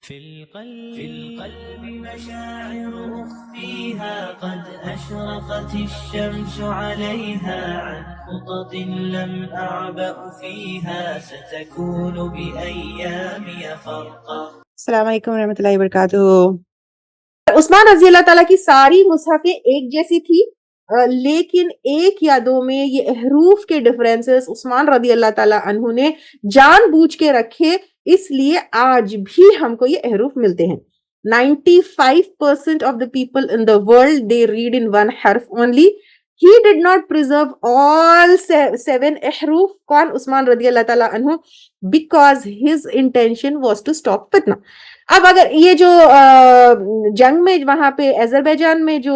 في القلب مشاعر أخفيها قد أشرقت الشمس عليها عن خطط لم أعبأ فيها ستكون بأيامي فرقا. السلام علیکم ورحمۃ اللہ وبرکاتہ. عثمان رضی اللہ تعالیٰ کی ساری مصحفیں ایک جیسی تھی، لیکن ایک یا دو میں یہ حروف کے ڈفرینسز عثمان رضی اللہ تعالیٰ عنہ نے جان بوجھ کے رکھے، اس لیے آج بھی ہم کو یہ حروف ملتے ہیں. 95% of the people in the world they read in one حرف only. He did not preserve all 7 احروف. کون؟ عثمان رضی اللہ تعالیٰ عنہ. Because his intention was to stop فتنہ. اب اگر یہ جو جنگ میں وہاں پہ اذربائیجان میں جو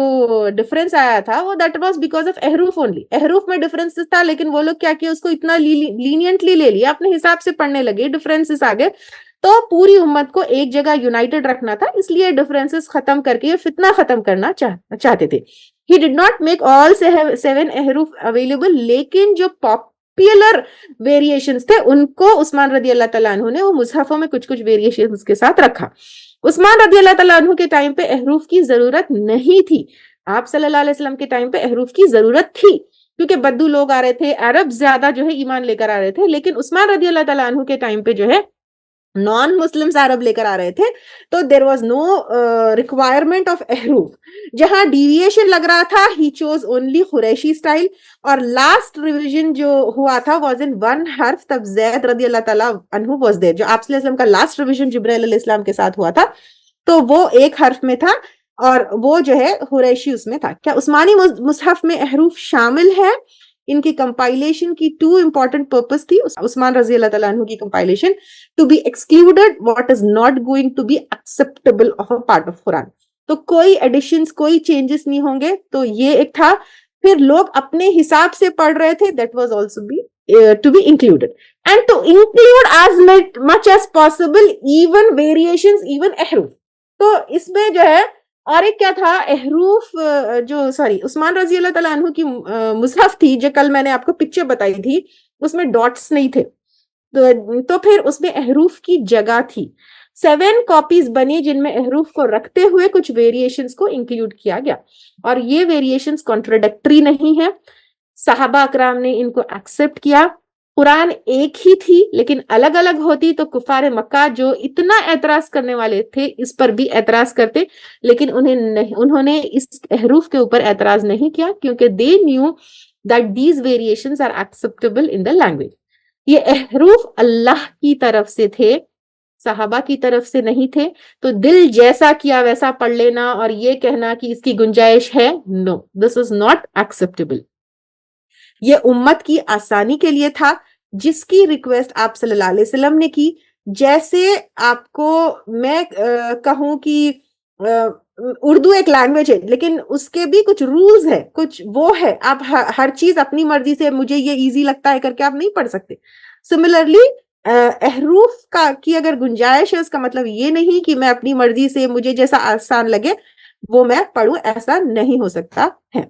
ڈفرنس آیا تھا وہ دیٹ واز بیکاز آف احروف اونلی. احروف میں ڈفرنس تھا، لیکن وہ لوگ کیا کیا، اس کو اتنا لینینٹلی لے لیا، اپنے حساب سے پڑھنے لگے، ڈفرنسز آ گئے. تو پوری امت کو ایک جگہ یونائٹڈ رکھنا تھا، اس لیے ڈفرنسز ختم کر کے یہ فتنہ ختم کرنا چاہتے تھے. He did not make all 7 احروف available، لیکن جو پاپولر ویریشنز تھے ان کو عثمان رضی اللہ تعالیٰ عنہ نے وہ مصحفوں میں کچھ ویریشنز کے ساتھ رکھا. عثمان رضی اللہ تعالیٰ عنہ کے ٹائم پہ احروف کی ضرورت نہیں تھی. آپ صلی اللہ علیہ وسلم کے ٹائم پہ احروف کی ضرورت تھی، کیونکہ بدو لوگ آ رہے تھے، عرب زیادہ جو ہے ایمان لے کر آ رہے تھے. لیکن عثمان رضی اللہ تعالیٰ عنہ کے ٹائم پہ جو ہے نان مسلمز عرب لے کر آ رہے تھے، تو there was no requirement of احروف. جہاں ڈیویشن لگ رہا تھا he choose only Qurayshi style. اور لاسٹ ریویژن جو ہوا تھا واز ان 1 حرف. تب زید رضی اللہ تعالیٰ عنہ واز دیر. جو آپ صلی اللہ علیہ وسلم کا لاسٹ ریویژن جبرائیل علیہ السلام کے ساتھ ہوا تھا تو وہ 1 حرف میں تھا، اور وہ جو ہے قریشی اس میں تھا. کیا عثمانی مصحف میں احروف شامل ہے؟ ان کی کمپائلیشن کی 2 امپورٹنٹ پرپس تھی. عثمان رضی اللہ تعالیٰ عنہ کی compilation to be excluded what is not going to be acceptable of a part of Quran. تو کوئی ایڈیشنز، کوئی چینجز نہیں ہوں گے. تو یہ ایک تھا. پھر لوگ اپنے حساب سے پڑھ رہے تھے، that was also to be included and to include as much as possible even variations, even احروف. تو اس میں جو ہے اور ایک کیا تھا، احروف عثمان رضی اللہ تعالیٰ عنہ کی مصحف تھی جو کل میں نے آپ کو پکچر بتائی تھی، اس میں ڈاٹس نہیں تھے. تو پھر اس میں احروف کی جگہ تھی. 7 کاپیز بنی جن میں احروف کو رکھتے ہوئے کچھ ویریشنز کو انکلوڈ کیا گیا، اور یہ ویریشنز کانٹراڈکٹری نہیں ہے. صحابہ اکرام نے ان کو ایکسپٹ کیا. قرآن ایک ہی تھی لیکن الگ الگ ہوتی تو کفار مکہ جو اتنا اعتراض کرنے والے تھے اس پر بھی اعتراض کرتے، لیکن انہوں نے اس احروف کے اوپر اعتراض نہیں کیا، کیونکہ they knew that these variations are acceptable in the language. یہ احروف اللہ کی طرف سے تھے، صحابہ کی طرف سے نہیں تھے. تو دل جیسا کیا ویسا پڑھ لینا اور یہ کہنا کہ اس کی گنجائش ہے، no, this is not acceptable. یہ امت کی آسانی کے لیے تھا، جس کی ریکویسٹ آپ صلی اللہ علیہ وسلم نے کی. جیسے آپ کو میں کہوں کہ اردو ایک لینگویج ہے لیکن اس کے بھی کچھ رولز ہے، کچھ وہ ہے، آپ ہر چیز اپنی مرضی سے مجھے یہ ایزی لگتا ہے کر کے آپ نہیں پڑھ سکتے. سملرلی احروف کی اگر گنجائش ہے، اس کا مطلب یہ نہیں کہ میں اپنی مرضی سے مجھے جیسا آسان لگے وہ میں پڑھوں، ایسا نہیں ہو سکتا ہے.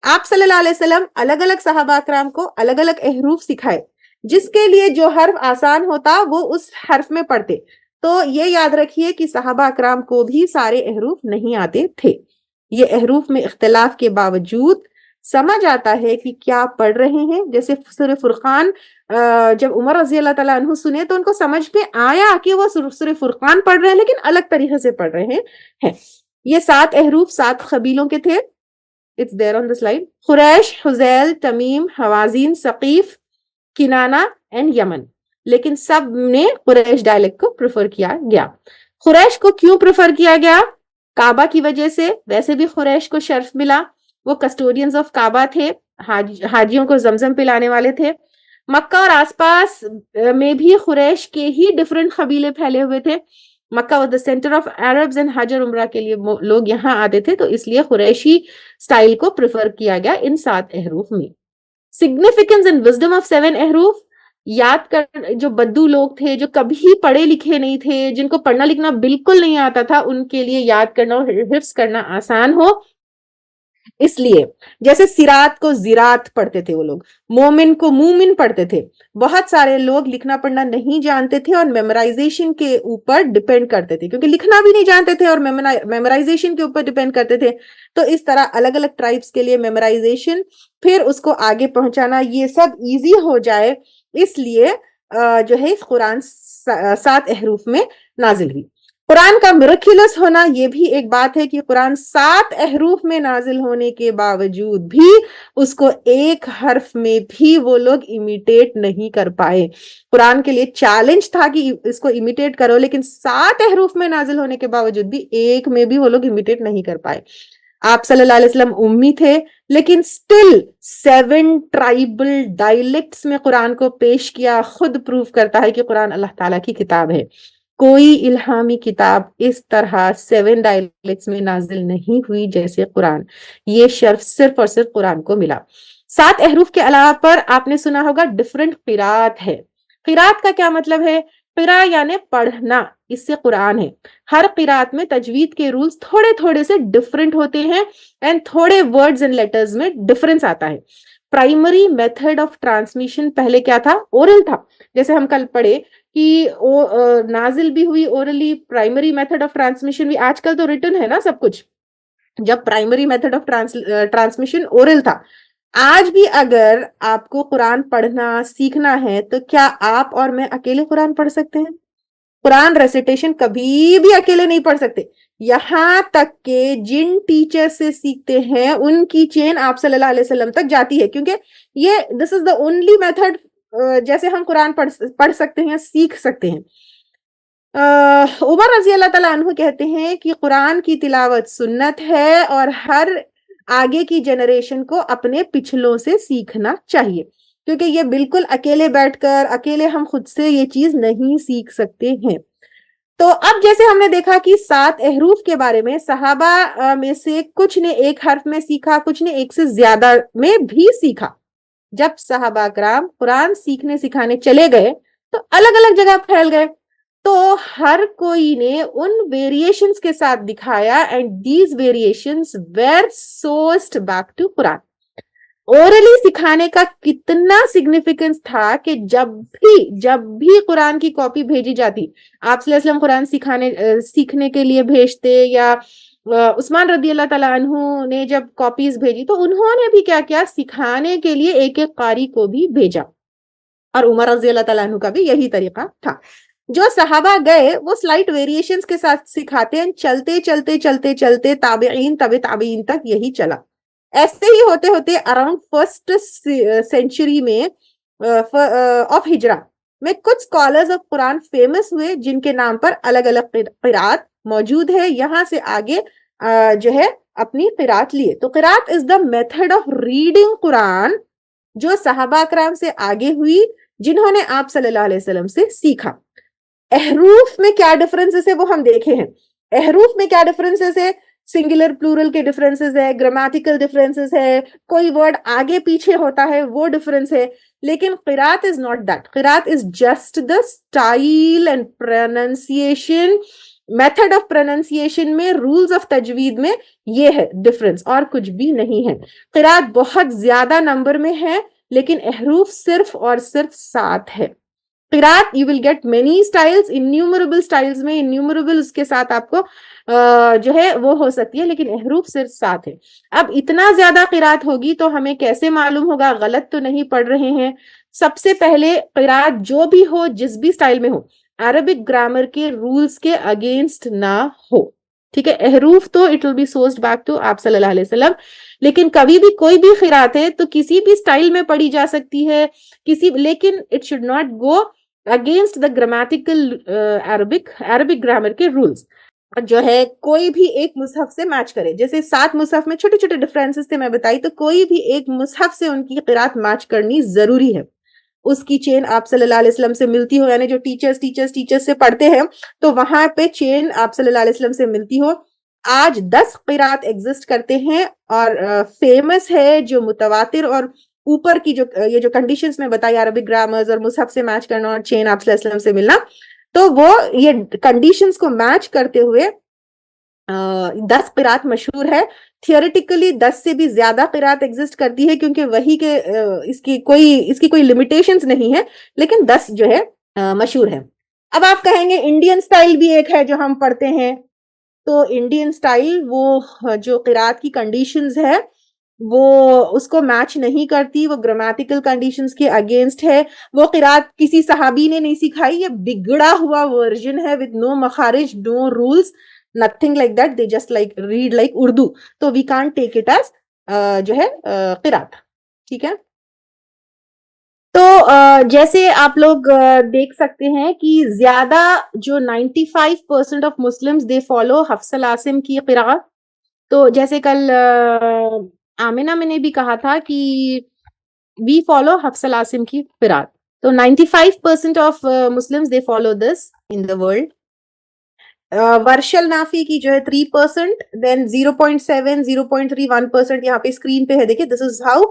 آپ صلی اللہ علیہ وسلم الگ الگ صحابہ اکرام کو الگ الگ احروف سکھائے، جس کے لیے جو حرف آسان ہوتا وہ اس حرف میں پڑھتے. تو یہ یاد رکھیے کہ صحابہ اکرام کو بھی سارے احروف نہیں آتے تھے. یہ احروف میں اختلاف کے باوجود سمجھ آتا ہے کہ کیا پڑھ رہے ہیں. جیسے سورہ فرقان جب عمر رضی اللہ تعالیٰ عنہ سنے تو ان کو سمجھ میں آیا کہ وہ سورہ فرقان پڑھ رہے ہیں لیکن الگ طریقے سے پڑھ رہے ہیں. یہ 7 احروف 7 قبیلوں کے تھے. It's there on the slide. Quraysh, Hudhayl, Tamim, Hawazin, Thaqif, Kinanah and Yemen. لیکن سب نے قریش ڈائلیکٹ کو پریفر کیا گیا. قریش کو کیوں پریفر کیا گیا؟ کعبہ کی وجہ سے. ویسے بھی قریش کو شرف ملا، وہ کسٹوڈینز آف کعبہ تھے، حاجیوں کو زمزم پلانے والے تھے. مکہ اور آس پاس میں بھی قریش کے ہی ڈفرنٹ قبیلے پھیلے ہوئے تھے. Mecca was the centre of Arabs and Hajj اور عمرہ کے لیے لوگ یہاں آتے تھے، تو اس لیے قریشی سٹائل کو پریفر کیا گیا ان 7 احروف میں. سگنیفیکنس اینڈ وزڈم آف 7 احروف یاد کر. جو بدو لوگ تھے، جو کبھی پڑھے لکھے نہیں تھے، جن کو پڑھنا لکھنا بالکل نہیں آتا تھا، ان کے لیے یاد کرنا اور حفظ کرنا آسان ہو. اس لیے جیسے سرات کو زراعت پڑھتے تھے وہ لوگ، مومن کو مومن پڑھتے تھے، بہت سارے لوگ لکھنا پڑھنا نہیں جانتے تھے اور میمورائزیشن کے اوپر ڈیپینڈ کرتے تھے، کیونکہ لکھنا بھی نہیں جانتے تھے اور میمورائزیشن کے اوپر ڈیپینڈ کرتے تھے. تو اس طرح الگ الگ ٹرائبس کے لیے میمورائزیشن، پھر اس کو آگے پہنچانا، یہ سب ایزی ہو جائے، اس لیے جو ہے قرآن 7 احرف میں نازل ہوئی. قرآن کا میریکلس ہونا یہ بھی ایک بات ہے کہ قرآن 7 احرف میں نازل ہونے کے باوجود بھی اس کو ایک حرف میں بھی وہ لوگ امیٹیٹ نہیں کر پائے. قرآن کے لیے چیلنج تھا کہ اس کو امیٹیٹ کرو، لیکن 7 احرف میں نازل ہونے کے باوجود بھی ایک میں بھی وہ لوگ امیٹیٹ نہیں کر پائے. آپ صلی اللہ علیہ وسلم امی تھے، لیکن سٹل 7 ٹرائبل ڈائلیکٹس میں قرآن کو پیش کیا. خود پروف کرتا ہے کہ قرآن اللہ تعالیٰ کی کتاب ہے. کوئی الہامی کتاب اس طرح 7 ڈائلیکٹس میں نازل نہیں ہوئی جیسے قرآن. یہ شرف صرف اور صرف قرآن کو ملا. 7 احرف کے علاوہ پر آپ نے سنا ہوگا ڈفرنٹ قرات ہے. قرات کا کیا مطلب ہے؟ قرا یعنی پڑھنا، اس سے قرآن ہے. ہر قرات میں تجوید کے رولز تھوڑے تھوڑے سے ڈفرنٹ ہوتے ہیں اینڈ تھوڑے ورڈز اینڈ لیٹرز میں ڈفرنس آتا ہے. پرائمری میتھڈ آف ٹرانسمیشن پہلے کیا تھا؟ اورل تھا. جیسے ہم کل پڑھے کہ نازل بھی ہوئی orally, primary method of transmission بھی. آج کل تو ریٹن ہے نا سب کچھ، جب primary method of transmission oral تھا. آج بھی اگر آپ کو قرآن پڑھنا سیکھنا ہے تو کیا آپ اور میں اکیلے قرآن پڑھ سکتے ہیں؟ قرآن ریسیٹیشن کبھی بھی اکیلے نہیں پڑھ سکتے. یہاں تک کہ جن ٹیچر سے سیکھتے ہیں ان کی چین آپ صلی اللہ علیہ وسلم تک جاتی ہے، کیونکہ یہ دس از دا اونلی میتھڈ جیسے ہم قرآن پڑھ سکتے ہیں، سیکھ سکتے ہیں. عمر رضی اللہ تعالیٰ عنہ کہتے ہیں کہ قرآن کی تلاوت سنت ہے اور ہر آگے کی جنریشن کو اپنے پچھلوں سے سیکھنا چاہیے، کیونکہ یہ بالکل اکیلے بیٹھ کر اکیلے ہم خود سے یہ چیز نہیں سیکھ سکتے ہیں. تو اب جیسے ہم نے دیکھا کہ 7 احرف کے بارے میں صحابہ میں سے کچھ نے ایک حرف میں سیکھا، کچھ نے ایک سے زیادہ میں بھی سیکھا. جب صحابہ کرام قرآن سیکھنے سکھانے چلے گئے تو الگ الگ جگہ پھیل گئے، تو ہر کوئی نے ان ویریشنز کے ساتھ دکھایا and these variations were sourced back to Quran. Orally سکھانے کا کتنا سگنیفیکنس تھا کہ جب بھی قرآن کی کاپی بھیجی جاتی، آپ صلی اللہ علیہ وسلم قرآن سیکھنے کے لیے بھیجتے، یا عثمان رضی اللہ تعالیٰ عنہ نے جب کاپیز بھیجی تو انہوں نے بھی کیا کیا، سکھانے کے لیے ایک ایک قاری کو بھی بھیجا. اور عمر رضی اللہ تعالیٰ عنہ کا بھی یہی طریقہ تھا. جو صحابہ گئے وہ سلائٹ ویریشنز کے ساتھ سکھاتے ہیں، چلتے چلتے چلتے چلتے تابعین تابعین تک یہی چلا. ایسے ہی ہوتے ہوتے اراؤنڈ فرسٹ سینچری میں آف ہجرہ میں کچھ اسکالرز آف قرآن فیمس ہوئے جن کے نام پر الگ الگ قرات موجود ہے. یہاں سے آگے جو ہے اپنی قرات لیے. تو قرات از دا میتھڈ آف ریڈنگ قرآن جو صحابہ کرام سے آگے ہوئی، جنہوں نے آپ صلی اللہ علیہ وسلم سے سیکھا. احروف میں کیا ڈفرنسز ہے وہ ہم دیکھے ہیں. احروف میں کیا ڈفرنسز ہے؟ سنگولر پلورل کے ڈفرنسز ہے، گرامیٹیکل ڈفرنسز ہے، کوئی ورڈ آگے پیچھے ہوتا ہے وہ ڈفرنس ہے. لیکن قرات از ناٹ دیٹ. قرات is just the style and pronunciation, method of pronunciation میں، رولز آف تجوید میں یہ ہے ڈفرنس، اور کچھ بھی نہیں ہے. قرات بہت زیادہ نمبر میں ہے لیکن احروف صرف اور صرف 7 ہے. قرات you will get many styles، innumerable styles میں innumerable اس کے ساتھ آپ کو جو ہے وہ ہو سکتی ہے، لیکن احروف صرف 7 ہے. اب اتنا زیادہ قرات ہوگی تو ہمیں کیسے معلوم ہوگا غلط تو نہیں پڑھ رہے ہیں؟ سب سے پہلے قرات جو بھی ہو، جس بھی سٹائل میں ہو، عربک گرامر کے رولز کے اگینسٹ نہ ہو. ٹھیک ہے، احروف تو it will be sourced back to آپ صلی اللہ علیہ وسلم. لیکن کبھی بھی کوئی بھی قرات ہے تو کسی بھی سٹائل میں پڑھی جا سکتی ہے، لیکن it should not go against the grammatical Arabic grammar کے رولز. جو ہے کوئی بھی ایک مصحف سے میچ کرے، جیسے 7 مصحف میں چھوٹے چھوٹے ڈفرینسز تھے میں بتائی، تو کوئی بھی ایک مصحف سے ان کی قرات میچ کرنی ضروری ہے. اس کی چین آپ صلی اللہ علیہ وسلم سے ملتی ہو، یعنی جو ٹیچرز سے پڑھتے ہیں تو وہاں پہ چین آپ صلی اللہ علیہ وسلم سے ملتی ہو. آج 10 قرات ایگزسٹ کرتے ہیں اور فیمس ہے جو متواتر اور اوپر کی جو یہ جو کنڈیشنز میں بتائی، عربک گرامرز اور مصحف سے میچ کرنا اور چین آپ صلی اللہ علیہ وسلم سے ملنا، تو وہ یہ کنڈیشنز کو میچ کرتے ہوئے 10 قرات مشہور ہے. تھیوریٹیکلی 10 سے بھی زیادہ قرات ایگزسٹ کرتی ہے کیونکہ وہی کے اس کی کوئی لمیٹیشنز نہیں ہے, لیکن 10 جو ہے مشہور ہے. اب آپ کہیں گے انڈین سٹائل بھی ایک ہے جو ہم پڑھتے ہیں, تو انڈین سٹائل وہ جو قرات کی کنڈیشنز ہے وہ اس کو میچ نہیں کرتی, وہ گرامیٹیکل کنڈیشنز کے اگینسٹ ہے. وہ قرات کسی صحابی نے نہیں سکھائی, یہ بگڑا ہوا ورژن ہے with no مخارج, no rules, nothing like that. They just like read like Urdu. تو we can't take it as جو ہے قرات. ٹھیک ہے, تو جیسے آپ لوگ دیکھ سکتے ہیں کہ زیادہ جو 95% آف مسلمز دے فالو حفص العاصم کی قرات. تو جیسے کل آمنہ میں نے بھی کہا تھا کہ وی فالو حفص العاصم کی قرات. تو 95% of Muslims they follow this in the world. ورش النافی کی جو ہے 3%, دین 0.7, 0.3, 1% یہاں پہ اسکرین پہ ہے, دیکھیں دس از ہاؤ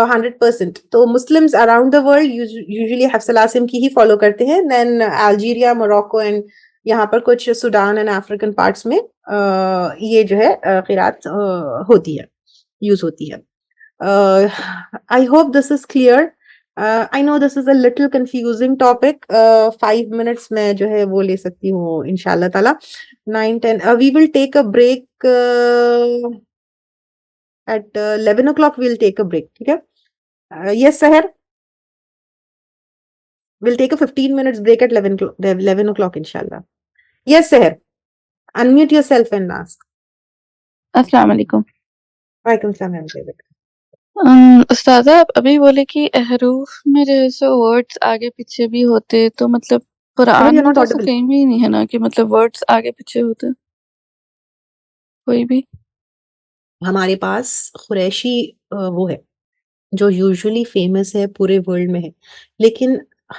100%. تو Muslims around the world usually حفص العاصم کی ہی فالو کرتے ہیں. دین الجیریا, موروکو اینڈ یہاں پر کچھ سوڈان اینڈ افریقن پارٹس میں یہ جو ہے قرات ہوتی ہے, یوز ہوتی ہے. I hope this is clear. I know this is a little confusing topic. 5 minutes میں جو ہے وہ لے سکتی ہوں انشاءاللہ تعالی. 9, 10. We will take a break at 11 o'clock. We'll take a break. ٹھیک ہے. Yes, Sahar. We'll take a 15 minutes break at 11 o'clock inshallah. Yes, Sahar. Unmute yourself and ask. السلام علیکم. وعلیکم السلام. استاذہ آپ ابھی بولے کہ حروف میں جیسے ورڈز آگے پیچھے بھی ہوتے, تو مطلب قرآن میں تو ایسا کہیں بھی نہیں ہے نا کہ مطلب ورڈز آگے پیچھے ہوتے کوئی بھی. ہمارے پاس قریشی وہ ہے جو یوزلی فیمس ہے پورے ورلڈ میں ہے, لیکن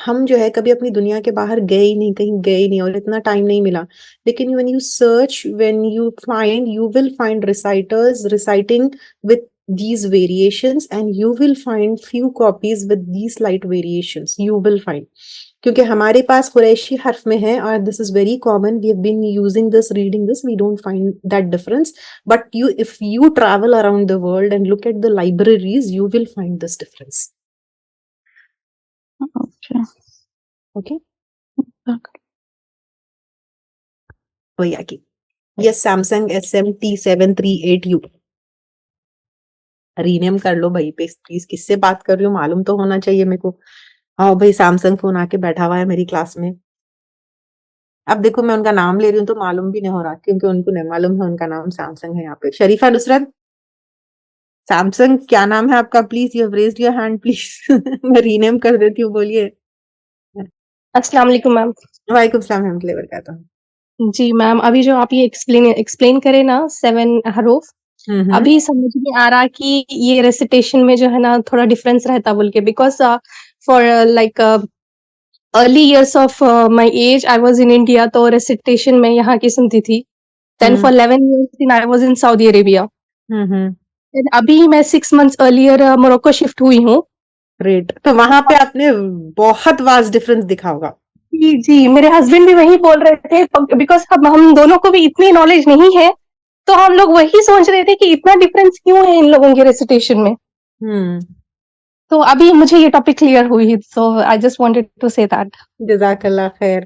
ہم جو ہے کبھی اپنی دنیا کے باہر گئے ہی نہیں, کہیں گئے ہی نہیں اور اتنا ٹائم نہیں ملا. لیکن when you search, when you find, you will find reciters reciting with these variations and you will find few copies with these slight variations. You will find. کیونکہ ہمارے پاس قریشی حرف میں ہے اور this is very common. We have been using this, reading this. We don't find that difference. But if you travel around the world and look at the libraries, you will find this difference. Okay. وہی آگے. Yes, Samsung SMT738U. رینیم کر لو بھائی please. کس سے بات کر رہی ہوں معلوم تو ہونا چاہیے میرے کو. ہاں بھائی سیمسنگ فون آ کے بیٹھا ہوا ہے میری کلاس میں. اب دیکھو میں ان کا نام لے رہی ہوں تو معلوم بھی نہیں ہو رہا کیونکہ ان کو نہیں معلوم ہے ان کا نام سیمسنگ ہے. یہاں پہ شریفہ نصرت, سیمسنگ کیا نام ہے آپ کا please? You have raised your hand please. میں رینیم کر دیتی ہوں, بولیے. السلام علیکم میم. وعلیکم السلام ورحمۃ اللہ وبرکاتہ. جی میم, ابھی جو آپ یہ ایکسپلین کرے نا 7 حروف, ابھی سمجھ میں آ رہا کہ یہ ریسیٹیشن میں جو ہے نا تھوڑا ڈفرینس رہتا بول کے, because for like early years of my age I was in India, تو ریسیٹیشن میں یہاں کی سنتی تھی. Then for 11 years I was in Saudi Arabia. ابھی میں 6 months ارلیئر موروکو شفٹ ہوئی ہوں. گریٹ. تو وہاں پہ آپ نے بہت واز ڈفرنس دکھا ہوگا. جی جی, میرے ہسبینڈ بھی وہی بول رہے تھے بیکاز ہم دونوں کو بھی اتنی نالج نہیں ہے, تو ہم لوگ وہی سوچ رہے تھے کہ اتنا ڈفرینس کیوں ہے ان لوگوں کے ریسیٹیشن میں. تو ابھی مجھے یہ ٹاپک کلیئر ہوئی, سو آئی جسٹ وانٹڈ ٹو سے دیٹ. جزاک اللہ خیر.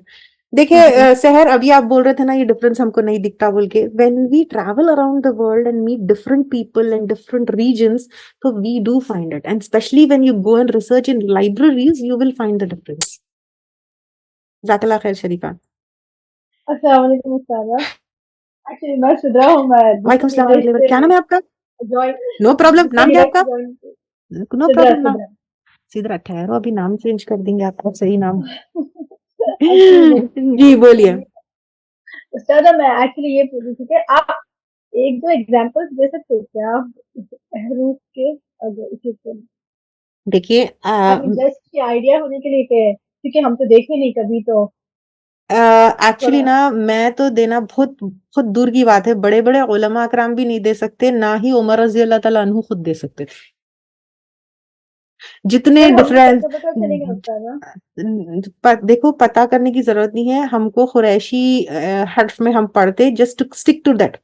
دیکھیے سحر, ابھی آپ بول رہے تھے نا یہ ڈفرنس ہم کو نہیں دکھتا بول کے. When we travel around the world and meet different people in different regions, تو we do find it, and especially when you go and research in libraries you will find the difference. جزاک اللہ خیر. شریفہ. السلام علیکم استاذہ. Actually میں سدرا ہوں. وعلیکم السلام. کیا نام ہے آپ کا؟ No problem. نام کیا آپ کا؟ No problem. نام سدرا. ٹھہرو ابھی نام چینج کر دیں گے آپ کا صحیح نام. جی بولیے. استاذہ میں ایکچولی یہ پوچھ رہی تھی کہ آپ ایک دو ایگزامپل دے سکتے ہیں کیا حروف کے؟ دیکھیے جسٹ آئیڈیا ہونے کے لیے کہ کیونکہ ہم تو دیکھے نہیں کبھی, تو ایکچولی نا میں تو دینا بہت دور کی بات ہے. بڑے بڑے علماء اکرام بھی نہیں دے سکتے, نہ ہی عمر رضی اللہ تعالیٰ عنہ خود دے سکتے تھے. جتنے ڈفرینس دیکھو پتا کرنے کی ضرورت نہیں ہے ہم کو. قریشی حرف میں ہم پڑھتے, جسٹ اسٹک ٹو دیٹ.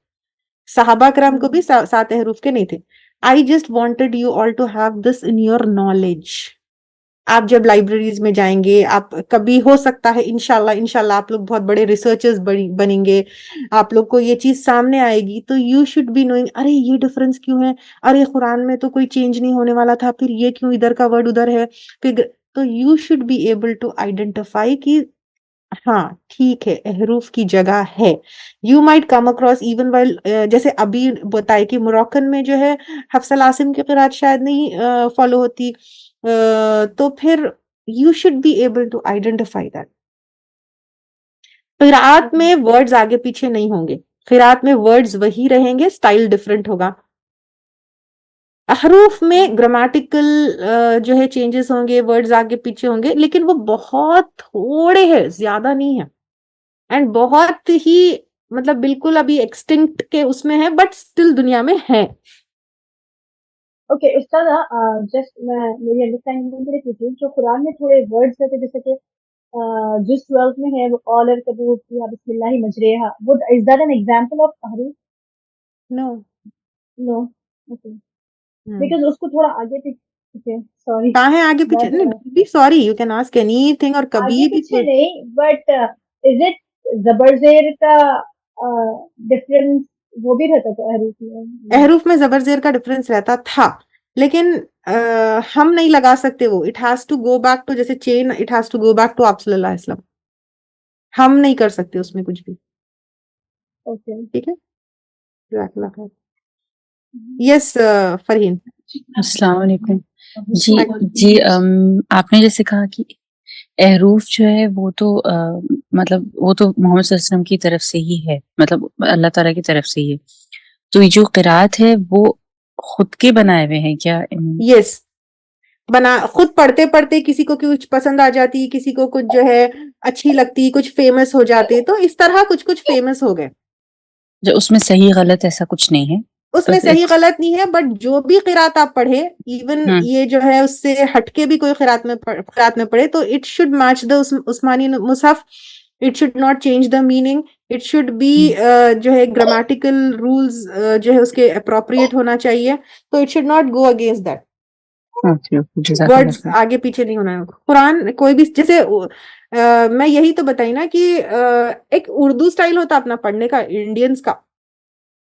صحابہ کرام کو بھی 7 احروف کے نہیں تھے. I just wanted you all to have this in your knowledge. آپ جب لائبریریز میں جائیں گے, آپ کبھی ہو سکتا ہے انشاءاللہ آپ لوگ بہت بڑے ریسرچرز بنیں گے, آپ لوگ کو یہ چیز سامنے آئے گی, تو یو شوڈ بی نوئنگ ارے یہ ڈفرنس کیوں ہے, ارے قرآن میں تو کوئی چینج نہیں ہونے والا تھا, پھر یہ کیوں ادھر کا ورڈ ادھر ہے, پھر تو you should be able to identify کہ ہاں ٹھیک ہے احروف کی جگہ ہے. You might come across even while, جیسے ابھی بتائے کہ موراکن میں جو ہے حفص العاصم کی قرات شاید نہیں فالو ہوتی, تو پھر you should be able to identify that. قرات میں ورڈز آگے پیچھے نہیں ہوں گے, قرات میں ورڈز وہی رہیں گے, سٹائل ڈفرنٹ ہوگا. احروف میں گرامیٹیکل جو ہے چینجز ہوں گے, ورڈز آگے پیچھے ہوں گے, لیکن وہ بہت تھوڑے ہیں, زیادہ نہیں ہے, اینڈ بہت ہی مطلب بالکل ابھی ایکسٹنکٹ کے اس میں ہے, بٹ اسٹل دنیا میں ہے. اوکے استاد, جسٹ میں میری انڈرسٹینڈنگ کے لیے پوچھوں, جو قرآن میں تھوڑے ورڈز رہتے جیسے کہ جس 12 میں ہے وہ آل ارکبوت یا بسم اللہ مجریہا, وہ is that an example of تحریف؟ نو نو. اوکے, بیکاز اس کو تھوڑا آگے پیچھے, سوری کہاں ہے آگے پیچھے, sorry you can ask any thing, اور کبھی آگے بھی پیچھے نہیں, بٹ از اٹ زبر زیر کا ڈفرنس وہ بھی رہتا تھا احروف میں؟ احروف میں زبر زیر کا ڈفرنس رہتا تھا, لیکن ہم نہیں لگا سکتے وہ, it has to go back to, جیسے chain it has to go back to آپ صلی اللہ علیہ وسلم, ہم نہیں کر سکتے اس میں کچھ بھی. اوکے, ٹھیک ہے, جزاک اللہ خیر. یس فرحین. السلام علیکم. جی آپ نے جیسے کہا کہ احروف جو ہے وہ تو مطلب وہ تو محمد صلی اللہ علیہ وسلم کی طرف سے ہی ہے, مطلب اللہ تعالیٰ کی طرف سے ہی ہے, تو یہ جو قرات ہے وہ خود کے بنائے ہوئے ہیں کیا؟ یس, خود پڑھتے پڑھتے کسی کو کچھ پسند آ جاتی, کسی کو کچھ جو ہے اچھی لگتی, کچھ فیمس ہو جاتے, تو اس طرح کچھ فیمس ہو گئے. جو اس میں صحیح غلط ایسا کچھ نہیں ہے, اس میں صحیح غلط نہیں ہے, بٹ جو بھی قرات آپ پڑھے, ایون یہ جو ہے اس سے ہٹ کے بھی کوئی قرات میں پڑھے, تو اٹ شوڈ میچ دا عثمانی مصحف, it should not change the meaning, it should be جو ہے گرامیٹیکل رولز جو ہے اس کے اپروپریٹ ہونا چاہیے, تو it should not go against that. Words آگے پیچھے نہیں ہونا ہے. قرآن کوئی بھی, جیسے میں یہی تو بتائی نا کہ ایک اردو سٹائل ہوتا اپنا پڑھنے کا, انڈینس کا,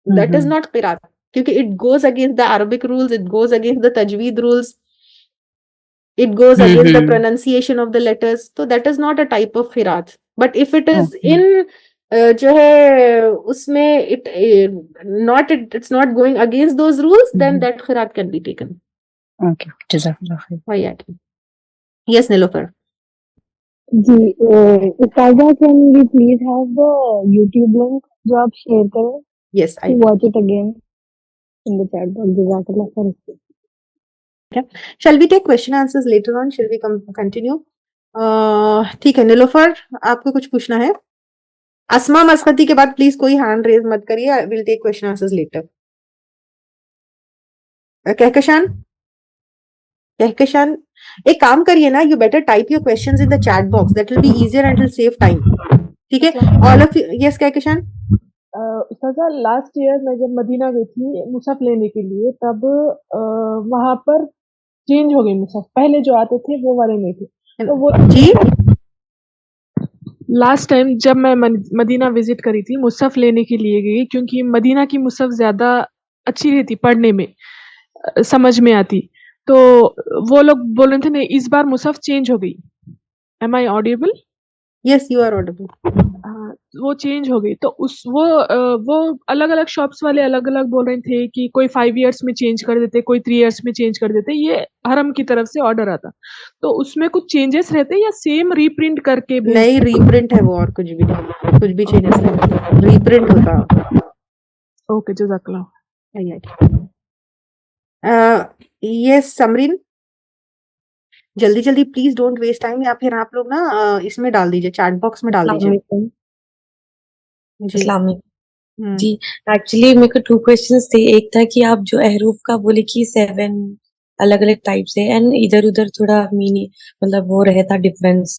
دیٹ از ناٹ قرات, کیونکہ it goes against the Arabic rules, it goes against the تجوید rules, it goes against the pronunciation of the letters, تو that is not a type of قرات. But if it is in جو ہے اس میں it's not going against those rules, then that قرات can be taken. Okay, جزاک اللہ خیر. یس نیلوفر. جی استاذہ, can we please have the YouTube link جو آپ شیئر کریں, yes I watch it again in the chat box. جزاک اللہ خیر. Shall we take question answers later on? Shall we continue? ٹھیک ہے نیلوفر, آپ کو کچھ پوچھنا ہے؟ اسما مسقطی کے بعد پلیز کوئی ہینڈ ریز مت کریے, we'll take question answers later. کہکشان ایک کام کریے نا, you better type your questions in the chat box, that will be easier and will save time. ٹھیک ہے, all of you. Yes کہکشان. استاذہ, لاسٹ ایئر میں جب مدینہ گئی تھی مصحف لینے کے لیے, تب وہاں پر چینج ہو گئے مصحف, پہلے جو آتے تھے وہ والے نہیں تھے. تو وہ جی لاسٹ ٹائم جب میں مدینہ وزٹ کری تھی مصحف لینے کے لیے گئی, کیونکہ مدینہ کی مصحف زیادہ اچھی رہتی, پڑھنے میں سمجھ میں آتی, تو وہ لوگ بول رہے تھے نہیں اس بار مصحف چینج ہو گئی. Am I audible? Yes, you are audible. ہاں, وہ چینج ہو گئی. تو وہ الگ الگ شاپس والے الگ الگ بول رہے تھے کہ کوئی 5 ایئرس میں چینج کر دیتے, کوئی 3 ایئرس میں چینج کر دیتے, یہ حرم کی طرف سے آرڈر آتا. تو اس میں کچھ چینجز رہتے یا سیم ری پرنٹ کر کے؟ نہیں, ری پرنٹ ہے وہ, اور کچھ بھی نہیں, کچھ بھی چینجز نہیں, ری پرنٹ ہوتا. اوکے, جزاک اللہ. یس سمرین, جلدی جلدی پلیز ڈونٹ ویسٹ ٹائم, یا پھر آپ لوگ نا اس میں ڈال دیجیے, چیٹ باکس میں ڈال دیجیے. السلام علیکم. جی ایکچولی میرے کو 2 کوشچنس تھے. ایک تھا کہ آپ جو احروف کا بولے کہ 7 الگ الگ ٹائپس ہے, اینڈ ادھر ادھر تھوڑا میننگ مطلب وہ رہتا difference,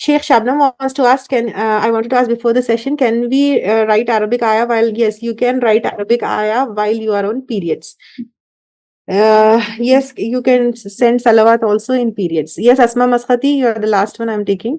Sheikh Shabnam wants to ask, I wanted to ask before the session, can we write Arabic ayah while, yes, you can write Arabic ayah while you are on periods. Yes, you can send salawat also in periods. Yes, Asma Maskhati, you are the last one I'm taking.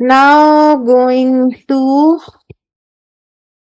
Now going to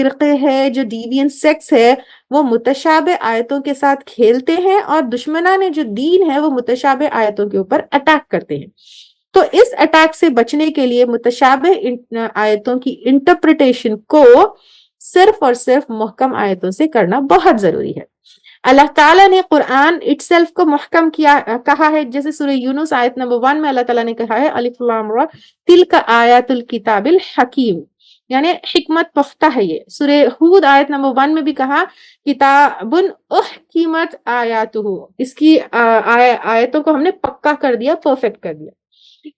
فرقے ہے, جو ڈیوین sex ہے, وہ متشابہ آیتوں کے ساتھ کھیلتے ہیں اور دشمنان جو دین ہے وہ متشابہ آیتوں کے اوپر اٹیک کرتے ہیں. تو اس اٹیک سے بچنے کے لیے متشابہ آیتوں کی انٹرپریٹیشن کو صرف اور صرف محکم آیتوں سے کرنا بہت ضروری ہے. اللہ تعالیٰ نے قرآن اٹ سیلف کو محکم کہا ہے, جیسے سورہ یونس آیت نمبر 1 میں اللہ تعالیٰ نے کہا ہے الف لام را تلک آیات الکتاب الحکیم, یعنی حکمت پختہ ہے یہ. سورہ ہود آیت نمبر 1 میں بھی کہا کتاب احکمت آیاتہ, اس کی آیتوں کو ہم نے پکا کر دیا, پرفیکٹ کر دیا.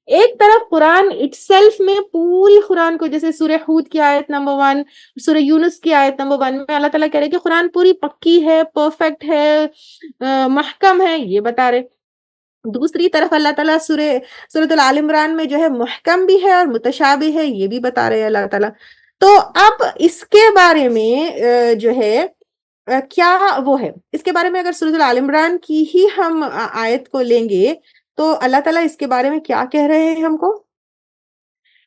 ایک طرف قرآن اٹ سیلف میں پوری قرآن کو, جیسے سورہ ہود کی آیت نمبر 1, سورہ یونس کی آیت نمبر 1 میں اللہ تعالیٰ کہہ رہے کہ قرآن پوری پکی ہے, پرفیکٹ ہے, محکم ہے, یہ بتا رہے. دوسری طرف اللہ تعالیٰ سورۃ آل عمران میں جو ہے محکم بھی ہے اور متشابہ ہے, یہ بھی بتا رہے ہیں اللہ تعالیٰ. تو اب اس کے بارے میں جو ہے کیا وہ ہے, اس کے بارے میں اگر سورۃ آل عمران کی ہی ہم آیت کو لیں گے تو اللہ تعالیٰ اس کے بارے میں کیا کہہ رہے ہیں ہم کو؟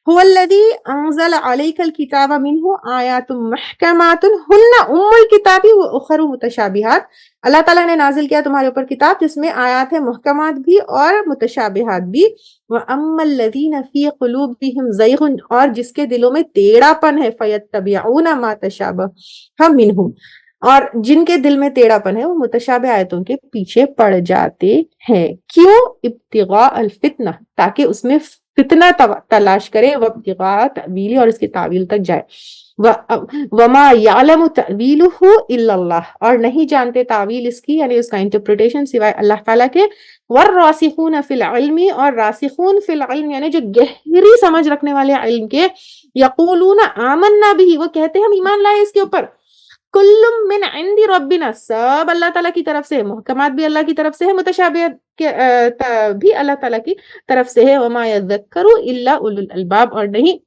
هو الذی انزل علیک الکتاب منہ آیات محکمات ہن ام الکتاب واخر متشابہات. اللہ تعالیٰ نے نازل کیا تمہارے اوپر کتاب جس میں آیات ہیں محکمات بھی اور متشابہات بھی. واما الذین فی قلوبہم زیغ, اور جس کے دلوں میں ٹیڑھا پن ہے, فیتبعون ما تشابہ منہ, اور جن کے دل میں ٹیڑھا پن ہے وہ متشابہ آیتوں کے پیچھے پڑ جاتے ہیں. کیوں؟ ابتغاء الفتنہ, تاکہ اس میں فتنہ تلاش کرے, وابتغاء تأویلی, اور اس کی تعویل تک جائے. وما یعلم تأویلہ الا اللہ, اور نہیں جانتے تعویل اس کی یعنی اس کا انٹرپریٹیشن سوائے اللہ تعالیٰ کے. والراسخون فی العلم, اور راسخون فی العلم یعنی جو گہری سمجھ رکھنے والے علم کے, یقولون آمنا بہ, وہ کہتے ہیں ہم ایمان لائے اس کے اوپر. کل من عند ربنا, سب اللہ تعالیٰ کی طرف سے, محکمات بھی اللہ کی طرف سے ہے, متشابہات بھی اللہ تعالیٰ کی طرف سے ہے. وما یذکر الا اولو الالباب, اور نہیں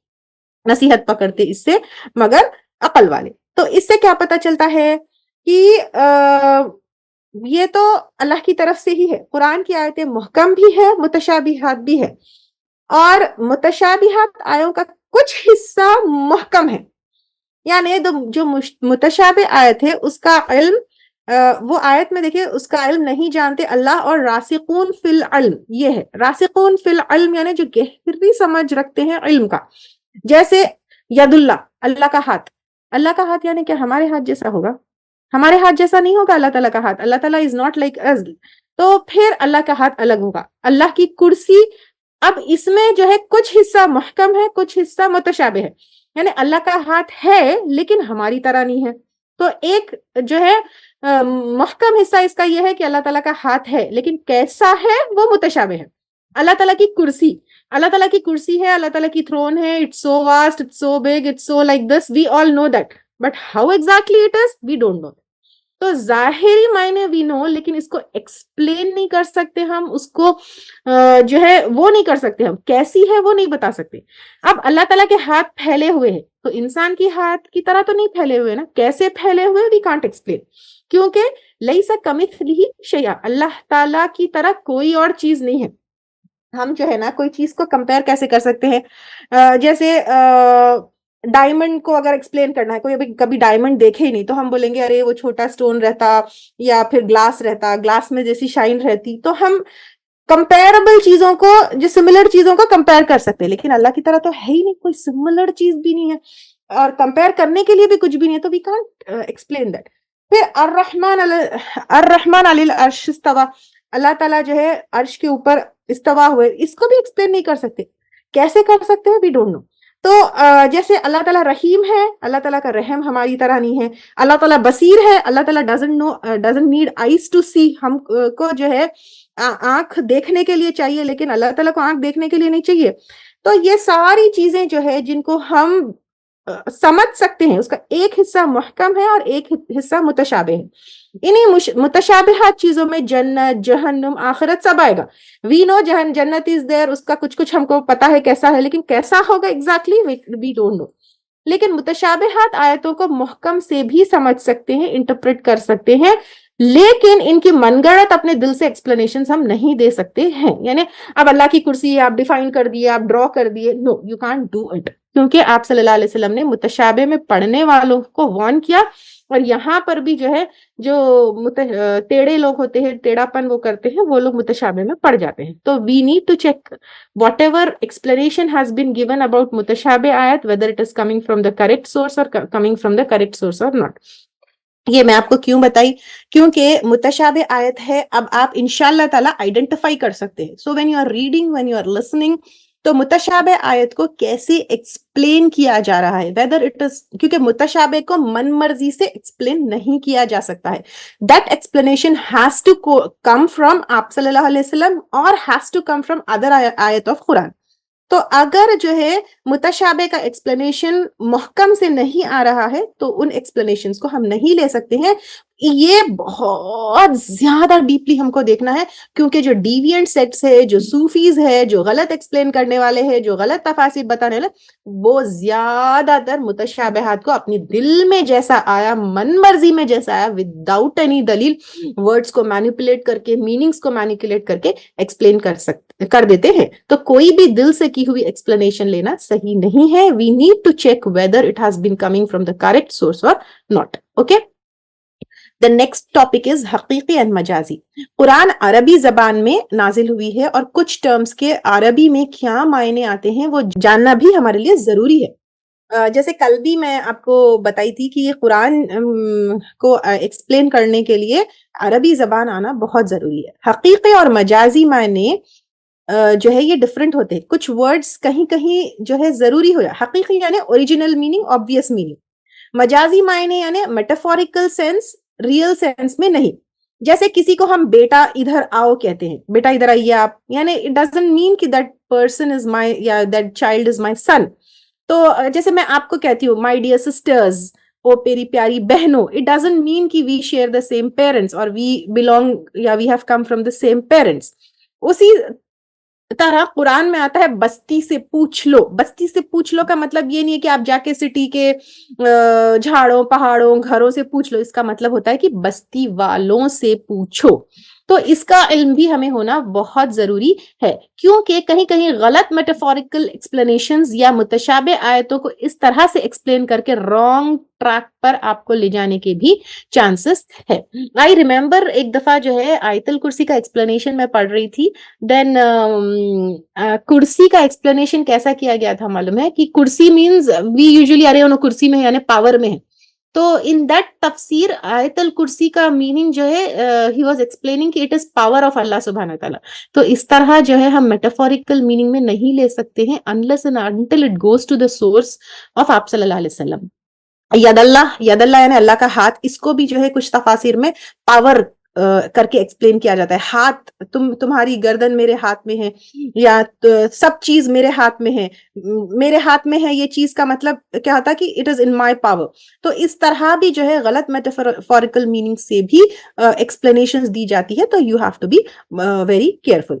نصیحت پکڑتے اس سے مگر عقل والے. تو اس سے کیا پتہ چلتا ہے کہ یہ تو اللہ کی طرف سے ہی ہے. قرآن کی آیتیں محکم بھی ہے, متشابہات بھی ہے, اور متشابہات آیوں کا کچھ حصہ محکم ہے. یعنی جو متشابہ آیت ہے اس کا علم, وہ آیت میں دیکھیں اس کا علم نہیں جانتے اللہ, اور راسخون فی العلم یہ ہے. راسخون فی العلم یعنی جو گہری سمجھ رکھتے ہیں علم کا. جیسے ید اللہ, اللہ کا ہاتھ. اللہ کا ہاتھ یعنی کہ ہمارے ہاتھ جیسا ہوگا؟ ہمارے ہاتھ جیسا نہیں ہوگا اللہ تعالیٰ کا ہاتھ. اللہ تعالیٰ از ناٹ لائک us, تو پھر اللہ کا ہاتھ الگ ہوگا. اللہ کی کرسی, اب اس میں جو ہے کچھ حصہ محکم ہے, کچھ حصہ متشابہ ہے. یعنی اللہ کا ہاتھ ہے لیکن ہماری طرح نہیں ہے. تو ایک جو ہے محکم حصہ اس کا یہ ہے کہ اللہ تعالیٰ کا ہاتھ ہے, لیکن کیسا ہے وہ متشابہ ہے. اللہ تعالیٰ کی کرسی, اللہ تعالیٰ کی کرسی ہے, اللہ تعالیٰ کی تھرون ہے, it's so vast, it's so big, it's so like this, we all know that, but how exactly it is, we don't know. تو ظاہری معنی we know, لیکن اس کو ایکسپلین نہیں کر سکتے ہم, اس کو جو ہے وہ نہیں کر سکتے ہم, کیسی ہے وہ نہیں بتا سکتے. اب اللہ تعالیٰ کے ہاتھ پھیلے ہوئے ہیں, تو انسان کی ہاتھ کی طرح تو نہیں پھیلے ہوئے نا, کیسے پھیلے ہوئے we can't explain, کیونکہ لیس کمثلہ شیء, اللہ تعالیٰ کی طرح کوئی اور چیز نہیں ہے. ہم جو ہے نا کوئی چیز کو کمپیئر کیسے کر سکتے ہیں, جیسے ڈائمنڈ کو اگر ایکسپلین کرنا ہے, کوئی ابھی کبھی ڈائمنڈ دیکھے ہی نہیں, تو ہم بولیں گے ارے وہ چھوٹا سٹون رہتا یا پھر گلاس رہتا, گلاس میں جیسی شائن رہتی. تو ہم کمپیربل چیزوں کو, جو سملر چیزوں کو کمپیئر کر سکتے ہیں, لیکن اللہ کی طرح تو ہے ہی نہیں, کوئی سملر چیز بھی نہیں ہے اور کمپیئر کرنے کے لیے بھی کچھ بھی نہیں ہے, تو وی کانٹ ایکسپلین دیٹ. پھر الرحمن علی العرش استوى, اللہ تعالیٰ جو ہے عرش کے اوپر استوا ہوئے, اس کو بھی ایکسپلین نہیں کر سکتے. کیسے کر سکتے ہیں, وی ڈونٹ نو. تو جیسے اللہ تعالیٰ رحیم ہے, اللہ تعالیٰ کا رحم ہماری طرح نہیں ہے. اللہ تعالیٰ بصیر ہے, اللہ تعالیٰ doesn't need eyes to see, ہم کو جو ہے آنکھ دیکھنے کے لیے چاہیے, لیکن اللہ تعالیٰ کو آنکھ دیکھنے کے لیے نہیں چاہیے. تو یہ ساری چیزیں جو ہے جن کو ہم سمجھ سکتے ہیں, اس کا ایک حصہ محکم ہے اور ایک حصہ متشابہ ہے. انہی متشابہات چیزوں میں جنت, جہنم, آخرت سب آئے گا. وی نو جنت از دیر, اس کا کچھ ہم کو پتا ہے کیسا ہے, لیکن کیسا ہوگا ایگزیکٹلی وی ڈونٹ نو. لیکن متشابہات آیتوں کو محکم سے بھی سمجھ سکتے ہیں, انٹرپریٹ کر سکتے ہیں, لیکن ان کی من گڑت اپنے دل سے ایکسپلینیشنز ہم نہیں دے سکتے ہیں. یعنی اب اللہ کی کرسی آپ ڈیفائن کر دیے, آپ ڈرا کر دیے, نو یو کانٹ ڈو اٹ. کیونکہ آپ صلی اللہ علیہ وسلم نے متشابہ میں پڑھنے والوں کو وارن کیا، اور یہاں پر بھی جو ہے جو ٹیڑے لوگ ہوتے ہیں، ٹیڑھا پن وہ کرتے ہیں، وہ لوگ متشابہ میں پڑ جاتے ہیں. تو we need to check whatever explanation has been given about متشابہ آیت whether it is coming from the correct source or coming from the correct source or not. یہ میں آپ کو کیوں بتائی؟ کیونکہ متشابہ آیت ہے، اب آپ انشاءاللہ تعالیٰ آئیڈینٹیفائی کر سکتے ہیں. So when you are reading, when you are listening, تو متشابہ آیت کو کیسے ایکسپلین کیا جا رہا ہے، ویدر اٹ از، کیونکہ متشابہ کو من مرضی سے ایکسپلین نہیں کیا جا سکتا ہے. That explanation has to come from آپ صلی اللہ علیہ وسلم اور has to come from other آیت آف قرآن. تو اگر جو ہے متشابہ کا ایکسپلینیشن محکم سے نہیں آ رہا ہے تو ان ایکسپلینیشنز کو ہم نہیں لے سکتے ہیں. یہ بہت زیادہ ڈیپلی ہم کو دیکھنا ہے، کیونکہ جو ڈیوینٹ سیکٹس ہے، جو صوفیز ہے، جو غلط ایکسپلین کرنے والے ہیں، جو غلط تفاسیر بتانے والے، وہ زیادہ تر متشابہات کو اپنی دل میں جیسا آیا، من مرضی میں جیسا آیا، وداؤٹ اینی دلیل، ورڈز کو مینیپولیٹ کر کے، میننگز کو مینیپولیٹ کر کے ایکسپلین کر دیتے ہیں. تو کوئی بھی دل سے کی ہوئی ایکسپلینیشن لینا صحیح نہیں ہے. We need to check whether it has been coming from the correct source or not. Okay. The next topic is حقیقی and مجازی. قرآن عربی زبان میں نازل ہوئی ہے، اور کچھ ٹرمز کے عربی میں کیا معنی آتے ہیں وہ جاننا بھی ہمارے لیے ضروری ہے. جیسے کل بھی میں آپ کو بتائی تھی کہ یہ قرآن کو ایکسپلین کرنے کے لیے عربی زبان آنا بہت ضروری ہے. حقیقی اور مجازی معنی جو ہے یہ ڈفرینٹ ہوتے ہیں. کچھ ورڈز کہیں کہیں جو ہے ضروری ہو جائے. حقیقی یعنی اوریجنل میننگ، آبویس میننگ. مجازی معنی یعنی میٹافوریکل سینس، ریئل سینس میں نہیں. جیسے کسی کو ہم بیٹا ادھر آؤ کہتے ہیں، بیٹا ادھر آئیے آپ، یعنی اٹ ڈزنٹ مین کہ دیٹ پرسن از مائی یا دیٹ چائلڈ از مائی سن. تو جیسے میں آپ کو کہتی ہوں مائی ڈیئر سسٹرز، او میری پیاری بہنوں، اٹ ڈزنٹ مین کہ we share the same parents اور وی بلونگ یا we have come from the same parents. اسی طرح قرآن میں آتا ہے بستی سے پوچھ لو. بستی سے پوچھ لو کا مطلب یہ نہیں ہے کہ آپ جا کے سٹی کے جھاڑوں پہاڑوں گھروں سے پوچھ لو. اس کا مطلب ہوتا ہے کہ بستی والوں سے پوچھو. تو اس کا علم بھی ہمیں ہونا بہت ضروری ہے، کیونکہ کہیں کہیں غلط میٹافوریکل ایکسپلینیشنز یا متشابہ آیتوں کو اس طرح سے ایکسپلین کر کے رانگ ٹریک پر آپ کو لے جانے کے بھی چانسز ہے. آئی ریمبر ایک دفعہ جو ہے آیت الکرسی کا ایکسپلینیشن میں پڑھ رہی تھی. دین کرسی کا ایکسپلینیشن کیسا کیا گیا تھا معلوم ہے کہ کرسی مینز وی یوزلی ارے انہوں کرسی میں یعنی پاور میں ہے. تو ان دیٹ تفسیر آیت الکرسی کا میننگ جو ہے ہی واز ایکسپلیننگ کہ اٹ از پاور آف اللہ سبحانہ تعالیٰ. تو اس طرح جو ہے ہم میٹافوریکل میننگ میں نہیں لے سکتے ہیں unless and until it goes to the source of آپ صلی اللہ علیہ وسلم. ید اللہ یعنی اللہ کا ہاتھ، اس کو بھی جو ہے کچھ تفاسیر میں پاور کر کے ایکسپلین کیا جاتا ہے. ہاتھ تمہاری گردن میرے ہاتھ میں ہے، یا سب چیز میرے ہاتھ میں ہے. میرے ہاتھ میں ہے یہ چیز کا مطلب کیا ہوتا ہے کہ it is in my power. تو اس طرح بھی جو ہے غلط میٹافوریکل میننگ سے بھی ایکسپلینیشنز دی جاتی ہے. تو you have to be very careful.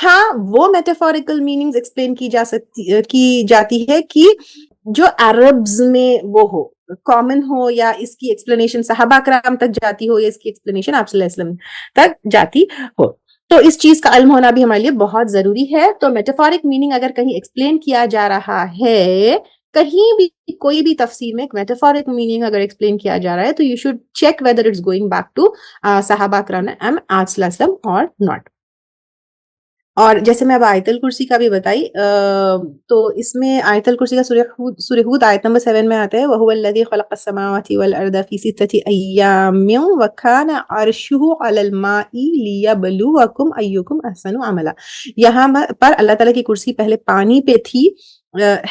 ہاں وہ میٹافوریکل میننگز ایکسپلین کی جاتی ہے کہ جو عربز میں وہ ہو، کامن ہو، یا اس کی ایکسپلینیشن صحابہ کرام تک جاتی ہو، یا اس کی ایکسپلینیشن آپ صلی اللہ علیہ وسلم تک جاتی ہو. تو اس چیز کا علم ہونا بھی ہمارے لیے بہت ضروری ہے. تو میٹافورک میننگ اگر کہیں ایکسپلین کیا جا رہا ہے، کہیں بھی کوئی بھی تفسیر میں میٹافورک میننگ اگر ایکسپلین کیا جا رہا ہے، تو you should check whether it's going back to صحابہ کرام آپ صلی اللہ علیہ وسلم اور ناٹ. اور جیسے میں اب آیت الکرسی کا بھی بتائی، تو اس میں آیت الکرسی کا سورہ ہود آیت نمبر 7 میں آتا ہے وَهُوَ الَّذِي خَلَقَ السَّمَاوَاتِ وَالْأَرْضَ فِي سِتَّةِ أَيَّامٍ وَكَانَ عَرْشُهُ عَلَى الْمَاءِ لِيَبْلُوَكُمْ أَيُّكُمْ أَحْسَنُ عَمَلًا. یہاں پر اللہ تعالیٰ کی کرسی پہلے پانی پہ تھی،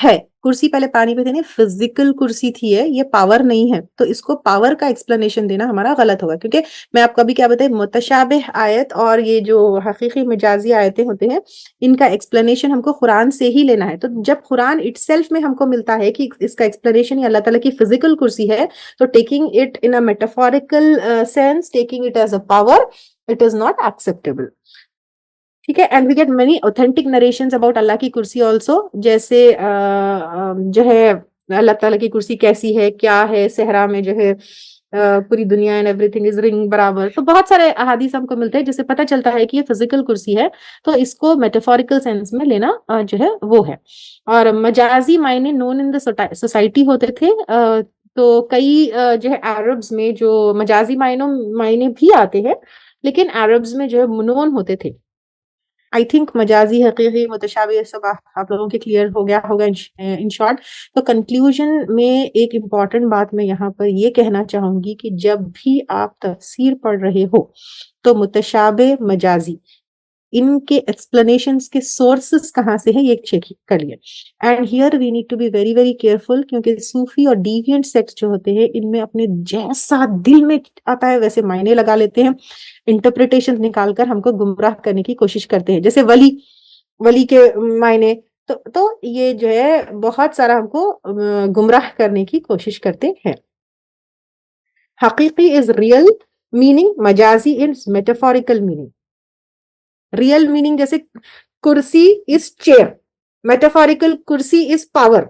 ہے کرسی پہلے پانی پہ تھی، نہیں فزیکل کرسی تھی، ہے یہ پاور نہیں ہے. تو اس کو پاور کا ایکسپلینیشن دینا ہمارا غلط ہوگا، کیونکہ میں آپ کو ابھی کیا بتائی، متشابہ آیت اور یہ جو حقیقی مجازی آیتیں ہوتے ہیں ان کا ایکسپلینیشن ہم کو قرآن سے ہی لینا ہے. تو جب قرآن اٹ سیلف میں ہم کو ملتا ہے کہ اس کا ایکسپلینیشن یہ اللہ تعالیٰ کی فزیکل کرسی ہے، تو taking it in a metaphorical sense, taking it as a power, it is not acceptable. ٹھیک ہے. And we get many authentic narrations about Allah کی کرسی آلسو. جیسے جو ہے اللہ تعالیٰ کی کرسی کیسی ہے، کیا ہے، صحرا میں جو ہے پوری دنیا اینڈ ایوری تھنگ از رنگ برابر. تو بہت سارے احادیث ہم کو ملتے ہیں جس سے پتہ چلتا ہے کہ یہ فزیکل کرسی ہے, تو اس کو میٹافوریکل سینس میں لینا جو ہے وہ ہے. اور مجازی معنی نون ان دا سوسائٹی ہوتے تھے, تو کئی جو ہے عربز میں جو مجازی معنی بھی آتے ہیں, لیکن عربز میں جو ہے نون ہوتے تھے. آئی تھنک مجازی, حقیقی, متشابہ سب آپ لوگوں کے کلیئر ہو گیا ہوگا ان شارٹ. تو کنکلوژن میں ایک امپورٹنٹ بات میں یہاں پر یہ کہنا چاہوں گی کہ جب بھی آپ تفسیر پڑھ رہے ہو تو متشابہ, مجازی, ان کے ایکسپلینیشنز کے سورسز کہاں سے ہیں یہ چیک کر لیے. And here we need to be very very careful, کیونکہ صوفی اور ڈیوینٹ سیکٹس جو ہوتے ہیں ان میں اپنے جیسا دل میں آتا ہے ویسے معنی لگا لیتے ہیں, انٹرپریٹیشن نکال کر ہم کو گمراہ کرنے کی کوشش کرتے ہیں. جیسے ولی کے معنی, تو یہ جو ہے بہت سارا ہم کو گمراہ کرنے کی کوشش کرتے ہیں. حقیقی از ریئل میننگ, مجازی is metaphorical meaning. Real meaning جیسے کرسی از چیئر, میٹافوریکل کرسی is power.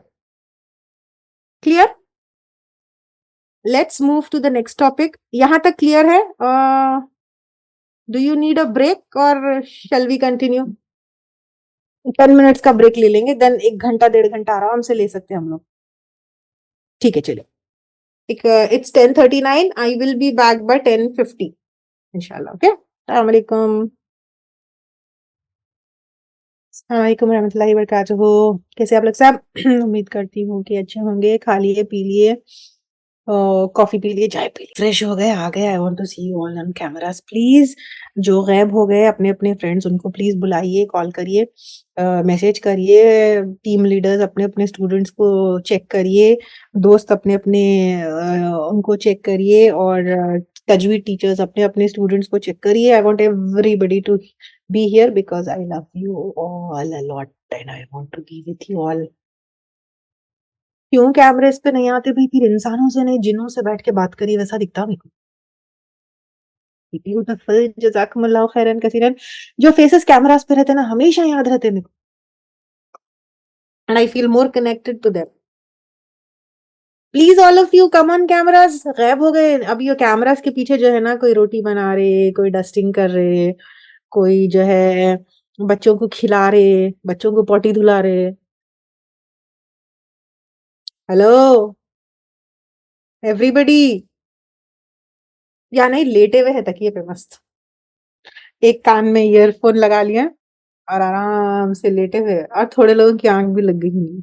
Clear? Let's move to the next topic. یہاں تک کلیئر ہے؟ Do you need a break or shall we continue? 10 minutes کا break لے لیں گے, دین 1 گھنٹہ 1.5 گھنٹہ آرام سے لے سکتے ہیں ہم لوگ. ٹھیک ہے چلیے. It's 10:39. I will be back by 10:50 انشاءاللہ. اوکے, السلام علیکم. السلام علیکم ورحمۃ اللہ وبرکاتہ. کیسے آپ لوگ سب؟ امید کرتی ہوں کہ اچھے ہوں گے. کھا لیے, پی لیے, کافی پی لیے, چائے پی لیے, فریش ہو گئے, آ گئے. I want to see you all on cameras. Please جو غائب ہو گئے اپنے اپنے فرینڈز ان کو پلیز بلائیے, کال کریے, میسج کریے. ٹیم لیڈرز اپنے اپنے اسٹوڈنٹس کو چیک کریے, دوست اپنے اپنے ان کو چیک کریے, اور تجوید ٹیچرز اپنے اپنے اسٹوڈنٹس کو چیک کریے. I want everybody to be here because I love you all a lot and I want to be with you all. کیوں کیمرے پہ نہیں آتے بھائی؟ پھر انسانوں سے نہیں جنوں سے بیٹھ کے بات کری ویسا دکھتا میرے کو. بیوٹیفل, جزاکم اللہ خیرن کثیرن. جو فیسز کیمراز پہ رہتے ہیں نا ہمیشہ یاد رہتے میرے کو, and I feel more connected to them. Please all of you come on cameras. غائب ہو گئے. اب یہ کیمراز کے پیچھے جو ہے نا کوئی روٹی بنا رہے, کوئی ڈسٹنگ کر رہے, کوئی جو ہے بچوں کو کھلا رہے, بچوں کو پوٹی دھلا رہے. ہیلو ایوری بڈی. یا نہیں لیٹے ہوئے ہے تکیے پہ مست, ایک کان میں ایئر فون لگا لیا اور آرام سے لیٹے ہوئے, اور تھوڑے لوگوں کی آنکھ بھی لگ گئی ہوئی.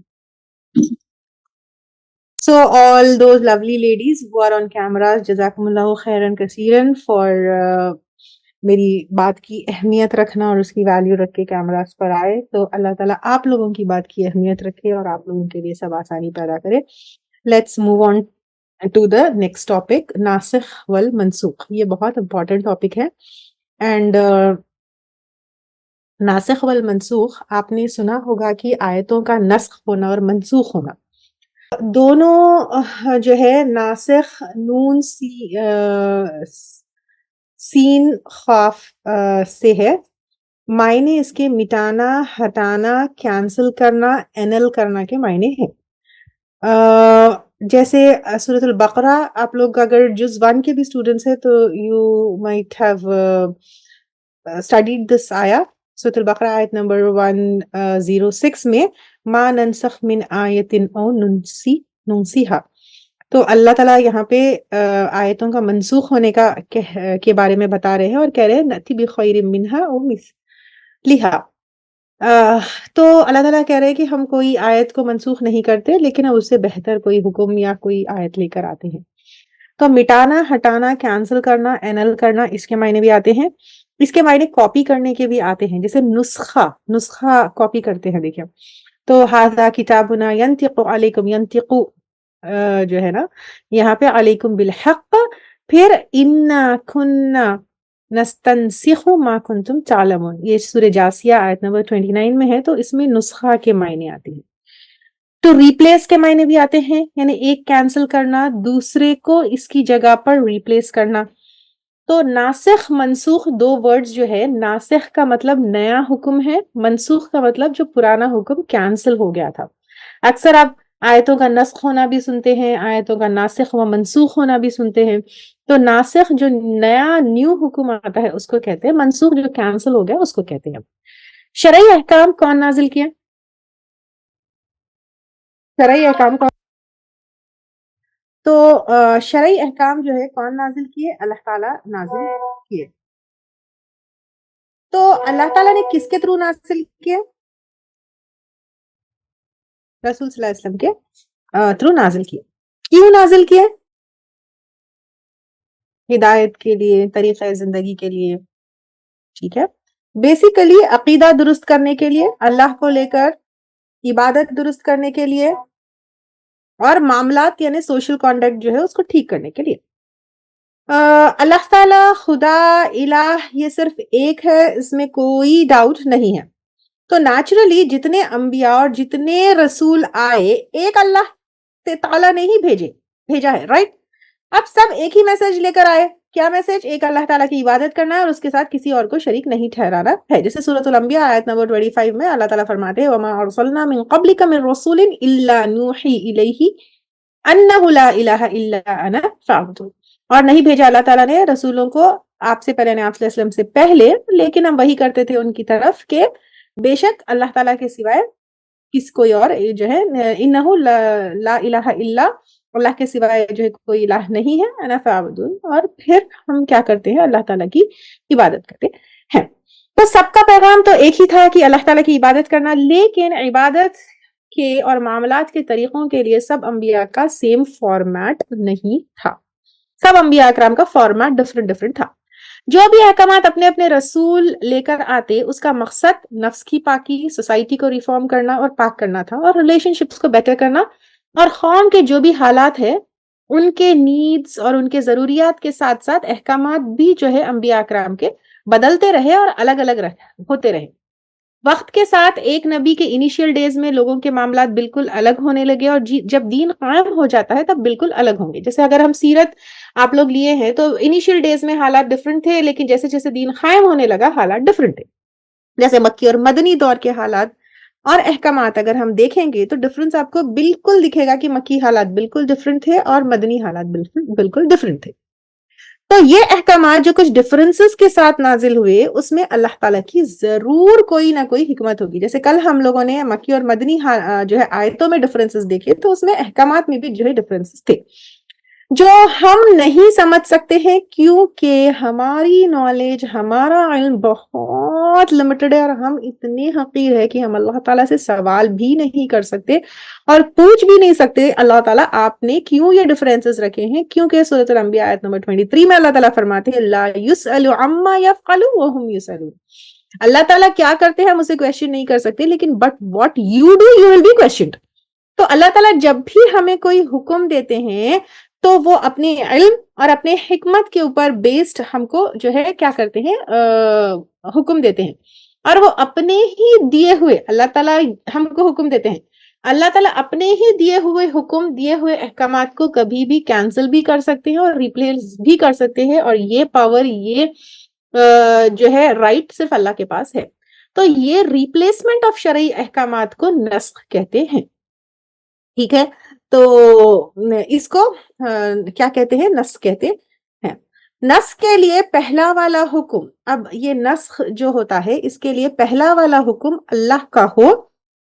So all those lovely ladies who are on cameras, جزاکم اللہ خیرن کثیرن for میری بات کی اہمیت رکھنا اور اس کی ویلیو رکھ کے کیمراز پر آئے. تو اللہ تعالیٰ آپ لوگوں کی بات کی اہمیت رکھے اور آپ لوگوں کے لیے سب آسانی پیدا کرے. Let's move on to the next topic, ناسخ والمنسوخ. یہ بہت امپورٹنٹ ٹاپک ہے. اینڈ ناسخ والمنسوخ, آپ نے سنا ہوگا کہ آیتوں کا نسخ ہونا اور منسوخ ہونا دونوں جو ہے ناسخ نون سین خاف سے ہے. معنی اس کے مٹانا, ہٹانا, کینسل کرنا, اینل کرنا کے معنی ہیں. جیسے سورۃ البقرہ, آپ لوگ اگر جز 1 کے بھی اسٹوڈنٹس ہیں تو you might have studied this آیا. سورۃ البقرہ آیت نمبر 106 میں ما ننسخ من آیت او ننسیہا. تو اللہ تعالیٰ یہاں پہ آیتوں کا منسوخ ہونے کا کے بارے میں بتا رہے ہیں اور کہہ رہے ہیں نأتی بخیر منہا او مثلہا. تو اللہ تعالیٰ کہہ رہے ہیں کہ ہم کوئی آیت کو منسوخ نہیں کرتے, لیکن اب اس سے بہتر کوئی حکم یا کوئی آیت لے کر آتے ہیں. تو مٹانا, ہٹانا, کینسل کرنا, اینل کرنا, اس کے معنی بھی آتے ہیں. اس کے معنی کاپی کرنے کے بھی آتے ہیں. جیسے نسخہ کاپی کرتے ہیں. دیکھیں تو ھذا کتابنا ینطق علیکم, ینطق جو ہے نا یہاں پہ علیکم بالحق, پھر انا کنا نستنسخ ما کنتم تعلمون. یہ سورہ جاسیہ آیت نمبر 29 میں ہے. تو اس میں نسخہ کے معنی آتے ہیں. تو ریپلیس کے معنی بھی آتے ہیں, یعنی ایک کینسل کرنا, دوسرے کو اس کی جگہ پر ریپلیس کرنا. تو ناسخ منسوخ 2 ورڈز جو ہے, ناسخ کا مطلب نیا حکم ہے, منسوخ کا مطلب جو پرانا حکم کینسل ہو گیا تھا. اکثر آپ آیتوں کا نسخ ہونا بھی سنتے ہیں, آیتوں کا ناسخ و منسوخ ہونا بھی سنتے ہیں. تو ناسخ جو نیا نیو حکم آتا ہے اس کو کہتے ہیں, منسوخ جو کینسل ہو گیا اس کو کہتے ہیں. شرعی احکام کون نازل کیا؟ شرعی احکام کون؟ تو شرعی احکام جو ہے کون نازل کیے؟ اللہ تعالیٰ نازل کیے. تو اللہ تعالیٰ نے کس کے تھرو نازل کیے؟ رسول صلی اللہ علیہ وسلم کے تھرو نازل کیے. کیوں نازل کیے؟ ہدایت کے لیے, طریقہ زندگی کے لیے. ٹھیک ہے, بیسیکلی عقیدہ درست کرنے کے لیے, اللہ کو لے کر عبادت درست کرنے کے لیے, اور معاملات یعنی سوشل کانڈکٹ جو ہے اس کو ٹھیک کرنے کے لیے. اللہ تعالیٰ خدا الہ یہ صرف ایک ہے, اس میں کوئی ڈاؤٹ نہیں ہے. تو نیچرلی جتنے انبیاء اور جتنے رسول آئے ایک اللہ تعالیٰ نے ہی بھیجا ہے, رائٹ. اب سب ایک ہی میسج لے کر آئے. کیا میسج؟ ایک اللہ تعالیٰ کی عبادت کرنا ہے اور اس کے ساتھ کسی اور کو شریک نہیں ٹھہرانا ہے. جیسے سورۃ الانبیاء آیت نمبر 25 میں اللہ تعالیٰ فرماتے ہیں وَمَا أَرْسَلْنَا مِن قَبْلِكَ مِن رَسُولٍ إِلَّا نُوحِي إِلَيْهِ أَنَّهُ لَا إِلَهَ إِلَّا أَنَا فَاعْبُدُونِ. اور نہیں بھیجا اللہ تعالیٰ نے رسولوں کو آپ سے پہلے, آپ صلی اللہ علیہ وسلم سے پہلے, لیکن ہم وہی کرتے تھے ان کی طرف کہ بے شک اللہ تعالیٰ کے سوائے کس کوئی اور جو ہے انہو لا الہ الا, اللہ کے سوائے جو ہے کوئی الہ نہیں ہے, انا فاعبدون. اور پھر ہم کیا کرتے ہیں؟ اللہ تعالیٰ کی عبادت کرتے ہیں. تو سب کا پیغام تو ایک ہی تھا کہ اللہ تعالیٰ کی عبادت کرنا, لیکن عبادت کے اور معاملات کے طریقوں کے لیے سب انبیاء کا سیم فارمیٹ نہیں تھا. سب انبیاء اکرام کا فارمیٹ ڈفرنٹ تھا. جو بھی احکامات اپنے اپنے رسول لے کر آتے اس کا مقصد نفس کی پاکی, سوسائٹی کو ریفارم کرنا اور پاک کرنا تھا, اور ریلیشن شپس کو بیٹر کرنا, اور قوم کے جو بھی حالات ہے ان کے نیڈز اور ان کے ضروریات کے ساتھ ساتھ احکامات بھی جو ہے انبیاء اکرام کے بدلتے رہے اور الگ الگ ہوتے رہے. وقت کے ساتھ ایک نبی کے انیشیل ڈیز میں لوگوں کے معاملات بالکل الگ ہونے لگے, اور جب دین قائم ہو جاتا ہے تب بالکل الگ ہوں گے. جیسے اگر ہم سیرت آپ لوگ لیے ہیں تو انیشیل ڈیز میں حالات ڈفرنٹ تھے, لیکن جیسے جیسے دین قائم ہونے لگا حالات ڈفرنٹ تھے. جیسے مکی اور مدنی دور کے حالات اور احکامات اگر ہم دیکھیں گے تو ڈفرنس آپ کو بالکل دکھے گا کہ مکی حالات بالکل ڈفرنٹ تھے اور مدنی حالات بالکل ڈفرنٹ تھے. تو یہ احکامات جو کچھ ڈفرنسز کے ساتھ نازل ہوئے اس میں اللہ تعالیٰ کی ضرور کوئی نہ کوئی حکمت ہوگی. جیسے کل ہم لوگوں نے مکی اور مدنی جو ہے آیتوں میں ڈفرنسز دیکھے, تو اس میں احکامات میں بھی جو ہے ڈفرنسز تھے جو ہم نہیں سمجھ سکتے ہیں, کیونکہ ہماری نالج, ہمارا علم بہت لمیٹڈ ہے, اور ہم اتنے حقیر ہے کہ ہم اللہ تعالیٰ سے سوال بھی نہیں کر سکتے اور پوچھ بھی نہیں سکتے اللہ تعالیٰ آپ نے کیوں یہ ڈفرینسز رکھے ہیں. کیونکہ سورۃ الانبیاء آیت نمبر 23 میں اللہ تعالیٰ فرماتے ہیں لا یسأل عما یفعل وهم یسألون. اللہ تعالیٰ کیا کرتے ہیں ہم اسے کویسچن نہیں کر سکتے, لیکن but what you do you will be questioned. تو اللہ تعالیٰ جب بھی ہمیں کوئی حکم دیتے ہیں تو وہ اپنے علم اور اپنے حکمت کے اوپر بیسڈ ہم کو جو ہے کیا کرتے ہیں حکم دیتے ہیں, اور وہ اپنے ہی دیے ہوئے اللہ تعالیٰ ہم کو حکم دیتے ہیں. اللہ تعالیٰ اپنے ہی دیے ہوئے حکم, دیے ہوئے احکامات کو کبھی بھی کینسل بھی کر سکتے ہیں اور ریپلیس بھی کر سکتے ہیں, اور یہ پاور, یہ جو ہے رائٹ صرف اللہ کے پاس ہے. تو یہ ریپلیسمنٹ آف شرعی احکامات کو نسخ کہتے ہیں. ٹھیک ہے, تو اس کو کیا کہتے ہیں؟ نسخ کہتے ہیں. نسخ کے لیے پہلا والا حکم, اب یہ نسخ جو ہوتا ہے اس کے لیے پہلا والا حکم اللہ کا ہو,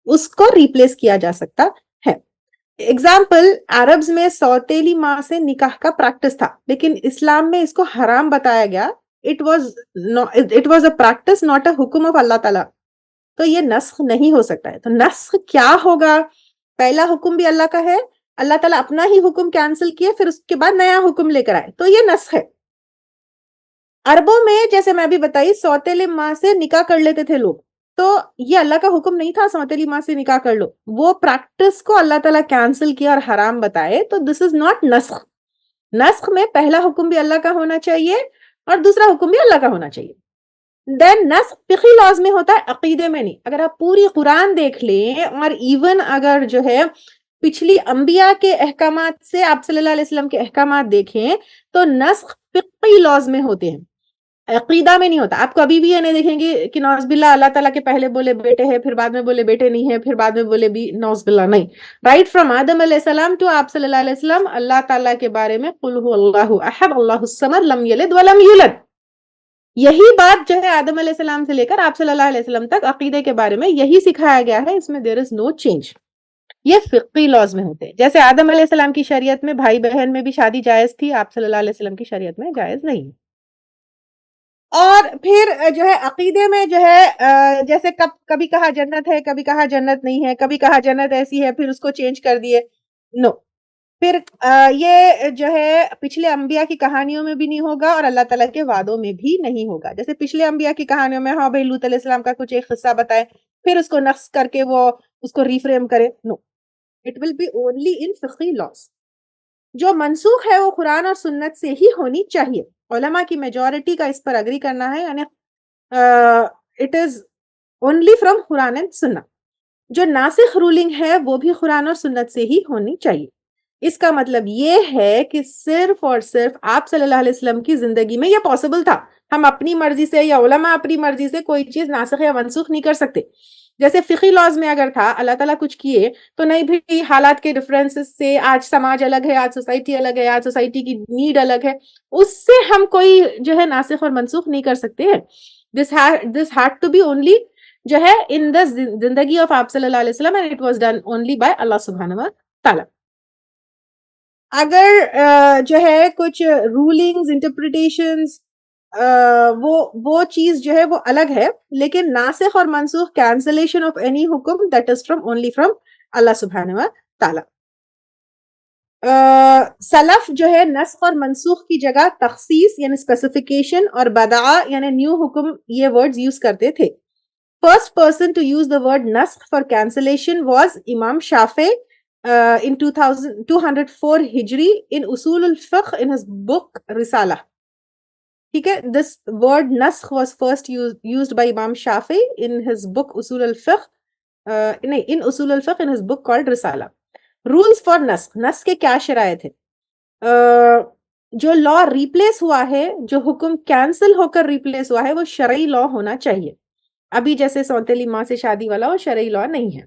اس کو ریپلیس کیا جا سکتا ہے. ایگزامپل, عربز میں سوتیلی ماں سے نکاح کا پریکٹس تھا, لیکن اسلام میں اس کو حرام بتایا گیا. It was a practice, not a حکم آف اللہ تعالیٰ. تو یہ نسخ نہیں ہو سکتا ہے. تو نسخ کیا ہوگا؟ پہلا حکم بھی اللہ کا ہے, اللہ تعالیٰ اپنا ہی حکم کینسل کیے, پھر اس کے بعد نیا حکم لے کر آئے, تو یہ نسخ ہے. عربوں میں جیسے میں بھی بتائی سوتیلی ماں سے نکاح کر لیتے تھے لوگ, تو یہ اللہ کا حکم نہیں تھا سوتیلی ماں سے نکاح کر لو, وہ پریکٹس کو اللہ تعالیٰ کینسل کیا اور حرام بتائے. تو دس از ناٹ نسخ. نسخ میں پہلا حکم بھی اللہ کا ہونا چاہیے اور دوسرا حکم بھی اللہ کا ہونا چاہیے. دین نسخ فقہی لاز میں ہوتا ہے, عقیدے میں نہیں. اگر آپ پوری قرآن دیکھ لیں اور ایون اگر جو ہے پچھلی انبیاء کے احکامات سے آپ صلی اللہ علیہ وسلم کے احکامات دیکھیں تو نسخ فقہی لاز میں ہوتے ہیں. عقیدہ میں نہیں ہوتا. آپ کبھی بھی یہ نہیں دیکھیں گے کہ نوز باللہ اللہ تعالیٰ کے پہلے بولے بیٹے ہیں، پھر بعد میں بولے بیٹے نہیں ہے، پھر بعد میں بولے بھی نوز باللہ نہیں. رائٹ فرام آدم علیہ السلام ٹو آپ صلی اللہ علیہ وسلم اللہ تعالیٰ کے بارے میں قل هو اللہ احد اللہ الصمد لم یلد ولم یولد. یہی بات جو ہے آدم علیہ السلام سے لے کر آپ صلی اللہ علیہ وسلم تک عقیدے کے بارے میں یہی سکھایا گیا ہے. اس میں دیر از نو چینج. یہ فقہی لاز میں ہوتے ہیں. جیسے آدم علیہ السلام کی شریعت میں بھائی بہن میں بھی شادی جائز تھی، آپ صلی اللہ علیہ وسلم کی شریعت میں جائز نہیں. اور پھر جو ہے عقیدے میں جو ہے جیسے کبھی کہا جنت ہے، کبھی کہا جنت نہیں ہے، کبھی کہا جنت ایسی ہے پھر اس کو چینج کر دیے. نو. پھر یہ جو ہے پچھلے انبیاء کی کہانیوں میں بھی نہیں ہوگا اور اللہ تعالیٰ کے وعدوں میں بھی نہیں ہوگا. جیسے پچھلے انبیاء کی کہانیوں میں ہاں بھائی لوط علیہ السلام کا کچھ ایک قصہ بتائے، پھر اس کو نقص کر کے وہ اس کو ریفریم کرے. No, it will be only in فقہی لاز. جو منسوخ ہے وہ قرآن اور سنت سے ہی ہونی چاہیے. علماء کی میجورٹی کا اس پر اگری کرنا ہے، یعنی it is only from Quran and سنت. جو ناسخ رولنگ ہے وہ بھی قرآن اور سنت سے ہی ہونی چاہیے. اس کا مطلب یہ ہے کہ صرف اور صرف آپ صلی اللہ علیہ وسلم کی زندگی میں یہ پاسبل تھا. ہم اپنی مرضی سے یا علماء اپنی مرضی سے کوئی چیز ناسخ یا منسوخ نہیں کر سکتے. جیسے فقہی لاز میں اگر تھا اللہ تعالیٰ کچھ کیے تو نہیں بھی حالات کے ڈفرینس سے آج سماج الگ ہے، آج سوسائٹی الگ ہے، آج سوسائٹی کی نیڈ الگ ہے، اس سے ہم کوئی جو ہے ناسخ اور منسوخ نہیں کر سکتے ہیں. دس ہیڈ ٹو بی اونلی جو ہے ان دا زندگی آف آپ صلی اللہ علیہ وسلم and it was done only by Allah سبحانہ و تعالیٰ. اگر جو ہے کچھ رولنگز انٹرپریٹیشنز وہ چیز جو ہے وہ الگ ہے، لیکن ناسخ اور منسوخ کینسلیشن آف اینی حکم that is from only from Allah سبحانہ و تعالیٰ. سلف جو ہے نسخ اور منسوخ کی جگہ تخصیص یعنی اسپیسیفیکیشن اور بدعہ یعنی نیو حکم یہ ورڈز یوز کرتے تھے. First person to use the word نسخ فار کینسلیشن واز امام شافعی in 204 ہجری in اصول الفقہ in his book رسالہ. ٹھیک ہے، this word نسخ was first used by Imam Shafi in his book اصول الفقہ in اصول الفقہ in his book called رسالہ. رولز فار نسخ. نسخ کے کیا شرائط ہے؟ جو لا ریپلیس ہوا ہے، جو حکم کینسل ہو کر ریپلیس ہوا ہے وہ شرعی لا ہونا چاہیے. ابھی جیسے سونتیلی ماں سے شادی والا وہ شرعی لا نہیں ہے.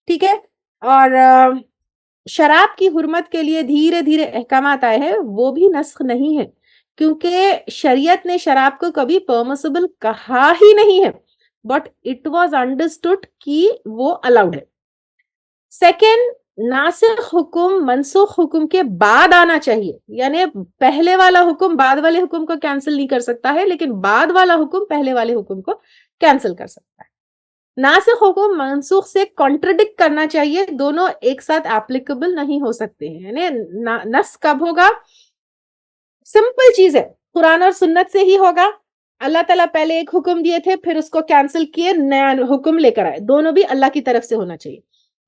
ٹھیک ہے. اور شراب کی حرمت کے لیے دھیرے دھیرے احکامات آئے ہیں، وہ بھی نسخ نہیں ہے کیونکہ شریعت نے شراب کو کبھی پرمیسیبل کہا ہی نہیں ہے، بٹ اٹ واز انڈرسٹوڈ کہ وہ الاؤڈ ہے. سیکنڈ، ناسخ حکم منسوخ حکم کے بعد آنا چاہیے، یعنی پہلے والا حکم بعد والے حکم کو کینسل نہیں کر سکتا ہے، لیکن بعد والا حکم پہلے والے حکم کو کینسل کر سکتا ہے. ناسخ حکم منسوخ سے کانٹرڈکٹ کرنا چاہیے، دونوں ایک ساتھ اپلیکیبل نہیں ہو سکتے ہیں. یعنی نسخ کب ہوگا؟ سمپل چیز ہے، قرآن اور سنت سے ہی ہوگا. اللہ تعالیٰ پہلے ایک حکم دیے تھے، پھر اس کو کینسل کیے، نیا حکم لے کر آئے. دونوں بھی اللہ کی طرف سے ہونا چاہیے.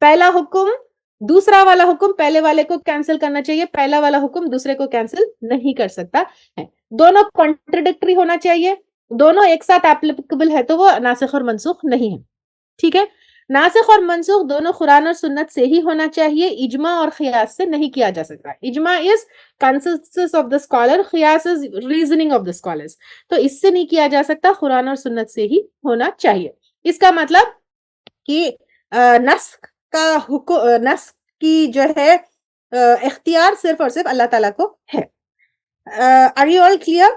پہلا حکم دوسرا والا حکم پہلے والے کو کینسل کرنا چاہیے، پہلا والا حکم دوسرے کو کینسل نہیں کر سکتا ہے. دونوں کانٹرڈکٹری ہونا چاہیے، دونوں ایک ساتھ اپلیکیبل ہے تو وہ ناسخ اور منسوخ نہیں ہے. ٹھیک ہے. ناسخ اور منسوخ دونوں قرآن اور سنت سے ہی ہونا چاہیے، اجماع اور قیاس سے نہیں کیا جا سکتا. اجماع از کنسنسس آف دا اسکالر، قیاس از ریزننگ آف دا اسکالرز. تو اس سے نہیں کیا جا سکتا، قرآن اور سنت سے ہی ہونا چاہیے. اس کا مطلب کہ نسخ کا حکم، نسخ کی جو ہے اختیار صرف اور صرف اللہ تعالیٰ کو ہے. Are you all clear?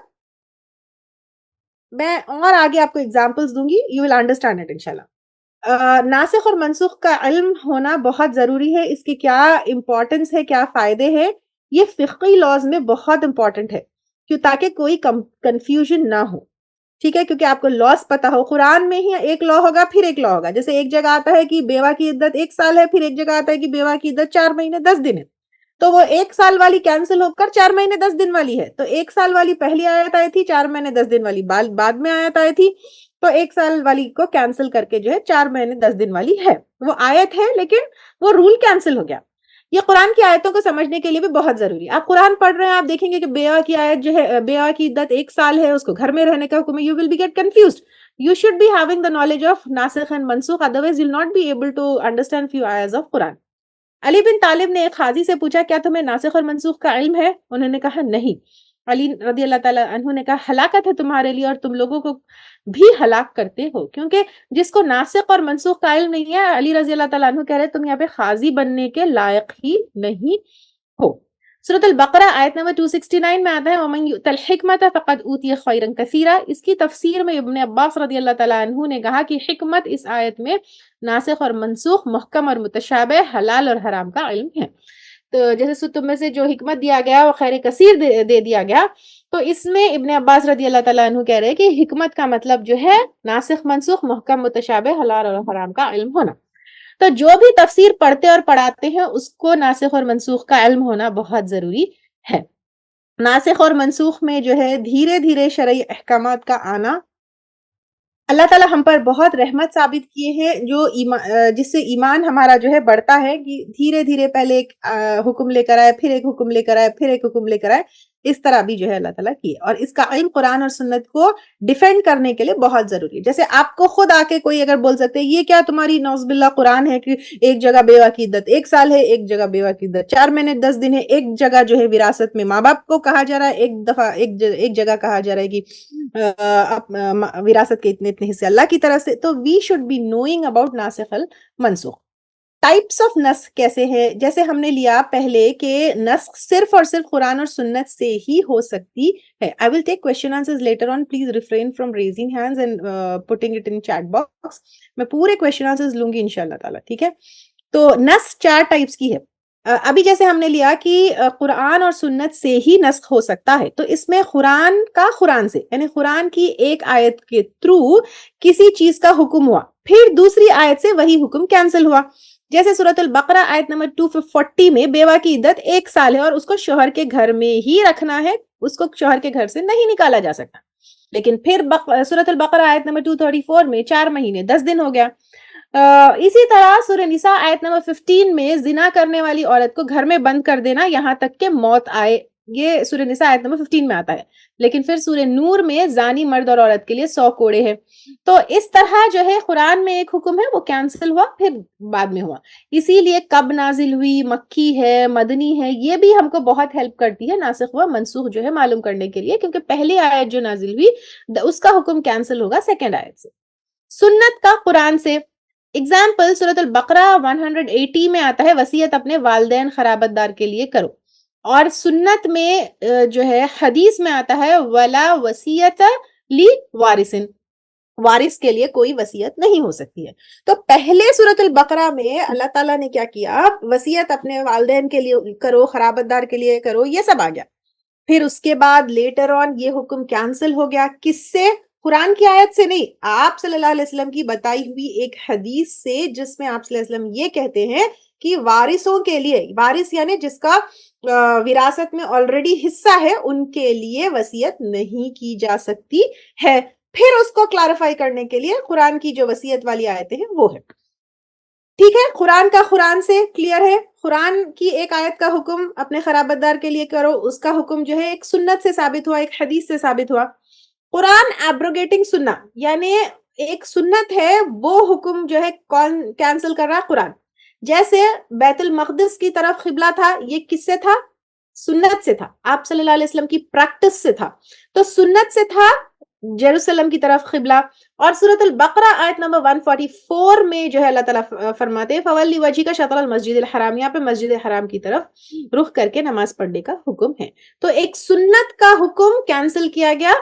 میں اور آگے آپ کو ایگزامپلس دوں گی، یو ول انڈرسٹینڈ اٹ انشاءاللہ. ناسخ اور منسوخ کا علم ہونا بہت ضروری ہے. اس کی کیا امپورٹنس ہے، کیا فائدے ہیں، یہ فقہی لاز میں بہت امپورٹنٹ ہے کیوں تاکہ کوئی کنفیوژن نہ ہو. ٹھیک ہے، کیونکہ آپ کو لاز پتا ہو. قرآن میں ہی ایک لا ہوگا پھر ایک لا ہوگا. جیسے ایک جگہ آتا ہے کہ بیوہ کی عدت 1 سال ہے، پھر ایک جگہ آتا ہے کہ بیوہ کی عدت 4 مہینے 10 دن ہے، تو وہ 1 سال والی کینسل ہو کر 4 مہینے 10 دن والی ہے. تو 1 سال والی پہلی آیت آئی تھی، 4 مہینے 10 دن والی بعد میں آیت آئی تھی، تو 1 سال والی کو کینسل کر کے جو ہے 4 مہینے 10 دن والی ہے. وہ آیت ہے لیکن وہ رول کینسل ہو گیا. یہ قرآن کی آیتوں کو سمجھنے کے لیے بھی بہت ضروری ہے. آپ قرآن پڑھ رہے ہیں، آپ دیکھیں گے کہ بیوہ کی آیت جو ہے، بیوہ کی عدت 1 سال ہے، اس کو گھر میں رہنے کا حکم ہے. You will be get confused. You should be having the knowledge of nasikh and mansukh, otherwise you'll not be able to understand few ayahs of Quran. علی بن طالب نے ایک قاضی سے پوچھا کیا تمہیں ناسخ اور منسوخ کا علم ہے؟ انہوں نے کہا نہیں. علی رضی اللہ تعالیٰ عنہ نے کہا ہلاکت ہے تمہارے لیے اور تم لوگوں کو بھی ہلاک کرتے ہو، کیونکہ جس کو ناسخ اور منسوخ کا علم نہیں ہے، علی رضی اللہ تعالیٰ عنہ کہہ رہے تم یہاں پہ قاضی بننے کے لائق ہی نہیں ہو۔ سورۃ البقرہ آیت نمبر 269 میں آتا ہے وَمَن یُؤْتَ الْحِکْمَةَ فَقَدْ أُوتِیَ خَیْرًا کَثِیرًا۔ اس کی تفسیر میں ابن عباس رضی اللہ تعالیٰ عنہ نے کہا کہ حکمت اس آیت میں ناسخ اور منسوخ، محکم اور متشابہ، حلال اور حرام کا علم ہے۔ تو جیسے تم میں سے جو حکمت دیا گیا وہ خیر کثیر دے دیا گیا، تو اس میں ابن عباس رضی اللہ تعالیٰ عنہ کہہ رہے کہ حکمت کا مطلب جو ہے ناسخ منسوخ، محکم متشابہ، حلال اور حرام کا علم ہونا۔ تو جو بھی تفسیر پڑھتے اور پڑھاتے ہیں اس کو ناسخ اور منسوخ کا علم ہونا بہت ضروری ہے۔ ناسخ اور منسوخ میں جو ہے دھیرے دھیرے شرعی احکامات کا آنا اللہ تعالیٰ ہم پر بہت رحمت ثابت کیے ہیں، جو جس سے ایمان ہمارا جو ہے بڑھتا ہے، کہ دھیرے دھیرے پہلے ایک حکم لے کر آئے، پھر ایک حکم لے کر آئے، پھر ایک حکم لے کر آئے، اس طرح بھی جو ہے اللہ تعالیٰ کیے، اور اس کا علم قرآن اور سنت کو ڈیفینڈ کرنے کے لیے بہت ضروری ہے۔ جیسے آپ کو خود آ کے کوئی اگر بول سکتے یہ کیا تمہاری نعوذ باللہ قرآن ہے کہ ایک جگہ بیوہ کی عدت 1 سال ہے، ایک جگہ بیوہ کی عدت 4 مہینے 10 دن ہے، ایک جگہ جو ہے وراثت میں ماں باپ کو کہا جا رہا ہے، ایک جگہ کہا جا رہا ہے کہ وراثت کے اتنے حصے اللہ کی طرف سے، تو we should be knowing about ناسخ المنسوخ۔ ٹائپس آف نسخ کیسے ہے؟ جیسے ہم نے لیا پہلے کہ نسخ صرف اور صرف قرآن اور سنت سے ہی ہو سکتی ہے۔ I will take question answers later on. Please refrain from raising hands and putting it in chat box. میں پورے question answers لوں گی انشاءاللہ تعالیٰ، ٹھیک ہے؟ تو نسخ 4 ٹائپس کی ہے۔ ابھی جیسے ہم نے لیا کہ قرآن اور سنت سے ہی نسخ ہو سکتا ہے، تو اس میں قرآن سے یعنی قرآن کی ایک آیت کے تھرو کسی چیز کا حکم ہوا، پھر دوسری آیت سے وہی حکم کینسل ہوا۔ جیسے سورۃ البقرہ آیت نمبر 240 میں بیوہ کی عدت 1 سال ہے اور اس کو شوہر کے گھر میں ہی رکھنا ہے، اس کو شوہر کے گھر سے نہیں نکالا جا سکتا، لیکن پھر سورۃ البقرہ آیت نمبر 234 میں 4 مہینے 10 دن ہو گیا۔ اسی طرح سورہ نساء آیت نمبر 15 میں زنا کرنے والی عورت کو گھر میں بند کر دینا یہاں تک کہ موت آئے، یہ سورہ نساء آیت نمبر 15 میں آتا ہے، لیکن پھر سورہ نور میں زانی مرد اور عورت کے لیے 100 کوڑے ہیں۔ تو اس طرح جو ہے قرآن میں ایک حکم ہے وہ کینسل ہوا، پھر بعد میں ہوا، اسی لیے کب نازل ہوئی، مکی ہے، مدنی ہے، یہ بھی ہم کو بہت ہیلپ کرتی ہے ناسخ و منسوخ جو ہے معلوم کرنے کے لیے، کیونکہ پہلی آیت جو نازل ہوئی اس کا حکم کینسل ہوگا سیکنڈ آیت سے۔ سنت کا قرآن سے اگزامپل سورۃ البقرہ 180 میں آتا ہے وصیت اپنے والدین قرابت دار کے لیے کرو، اور سنت میں جو ہے حدیث میں آتا ہے ولا وصیت لی وارثن، وارث کے لیے کوئی وصیت نہیں ہو سکتی ہے۔ تو پہلے سورۃ البقرہ میں اللہ تعالیٰ نے کیا کیا، وصیت اپنے والدین کے لیے کرو، قرابت دار کے لیے کرو، یہ سب آ گیا۔ پھر اس کے بعد لیٹر آن یہ حکم کینسل ہو گیا، کس سے؟ قرآن کی آیت سے نہیں، آپ صلی اللہ علیہ وسلم کی بتائی ہوئی ایک حدیث سے، جس میں آپ صلی اللہ علیہ وسلم یہ کہتے ہیں کہ وارثوں کے لیے، وارث یعنی جس کا وراثت میں آلریڈی حصہ ہے، ان کے لیے وصیت نہیں کی جا سکتی ہے۔ پھر اس کو کلیریفائی کرنے کے لیے قرآن کی جو وصیت والی آیتیں ہیں وہ ہے، ٹھیک ہے؟ قرآن کا قرآن سے کلیئر ہے۔ قرآن کی ایک آیت کا حکم اپنے قرابت دار کے لیے کرو، اس کا حکم جو ہے ایک سنت سے ثابت ہوا، ایک حدیث سے ثابت ہوا۔ قرآن ایبروگیٹنگ سنہ، یعنی ایک سنت ہے وہ حکم جو ہے کون کینسل کر رہا؟ قرآن۔ جیسے بیت المقدس کی طرف قبلہ تھا، یہ کس سے تھا؟ سنت سے تھا، آپ صلی اللہ علیہ وسلم کی پریکٹس سے تھا، تو سنت سے تھا جیروسلم کی طرف قبلہ۔ اور سورۃ البقرہ آیت نمبر 144 میں جو ہے اللہ تعالیٰ فرماتے ہیں فَوَلِّ وَجْهِكَ شَطْرَ الْمَسْجِدِ الْحَرَامِ، یہاں پہ مسجد حرام کی طرف رخ کر کے نماز پڑھنے کا حکم ہے۔ تو ایک سنت کا حکم کینسل کیا گیا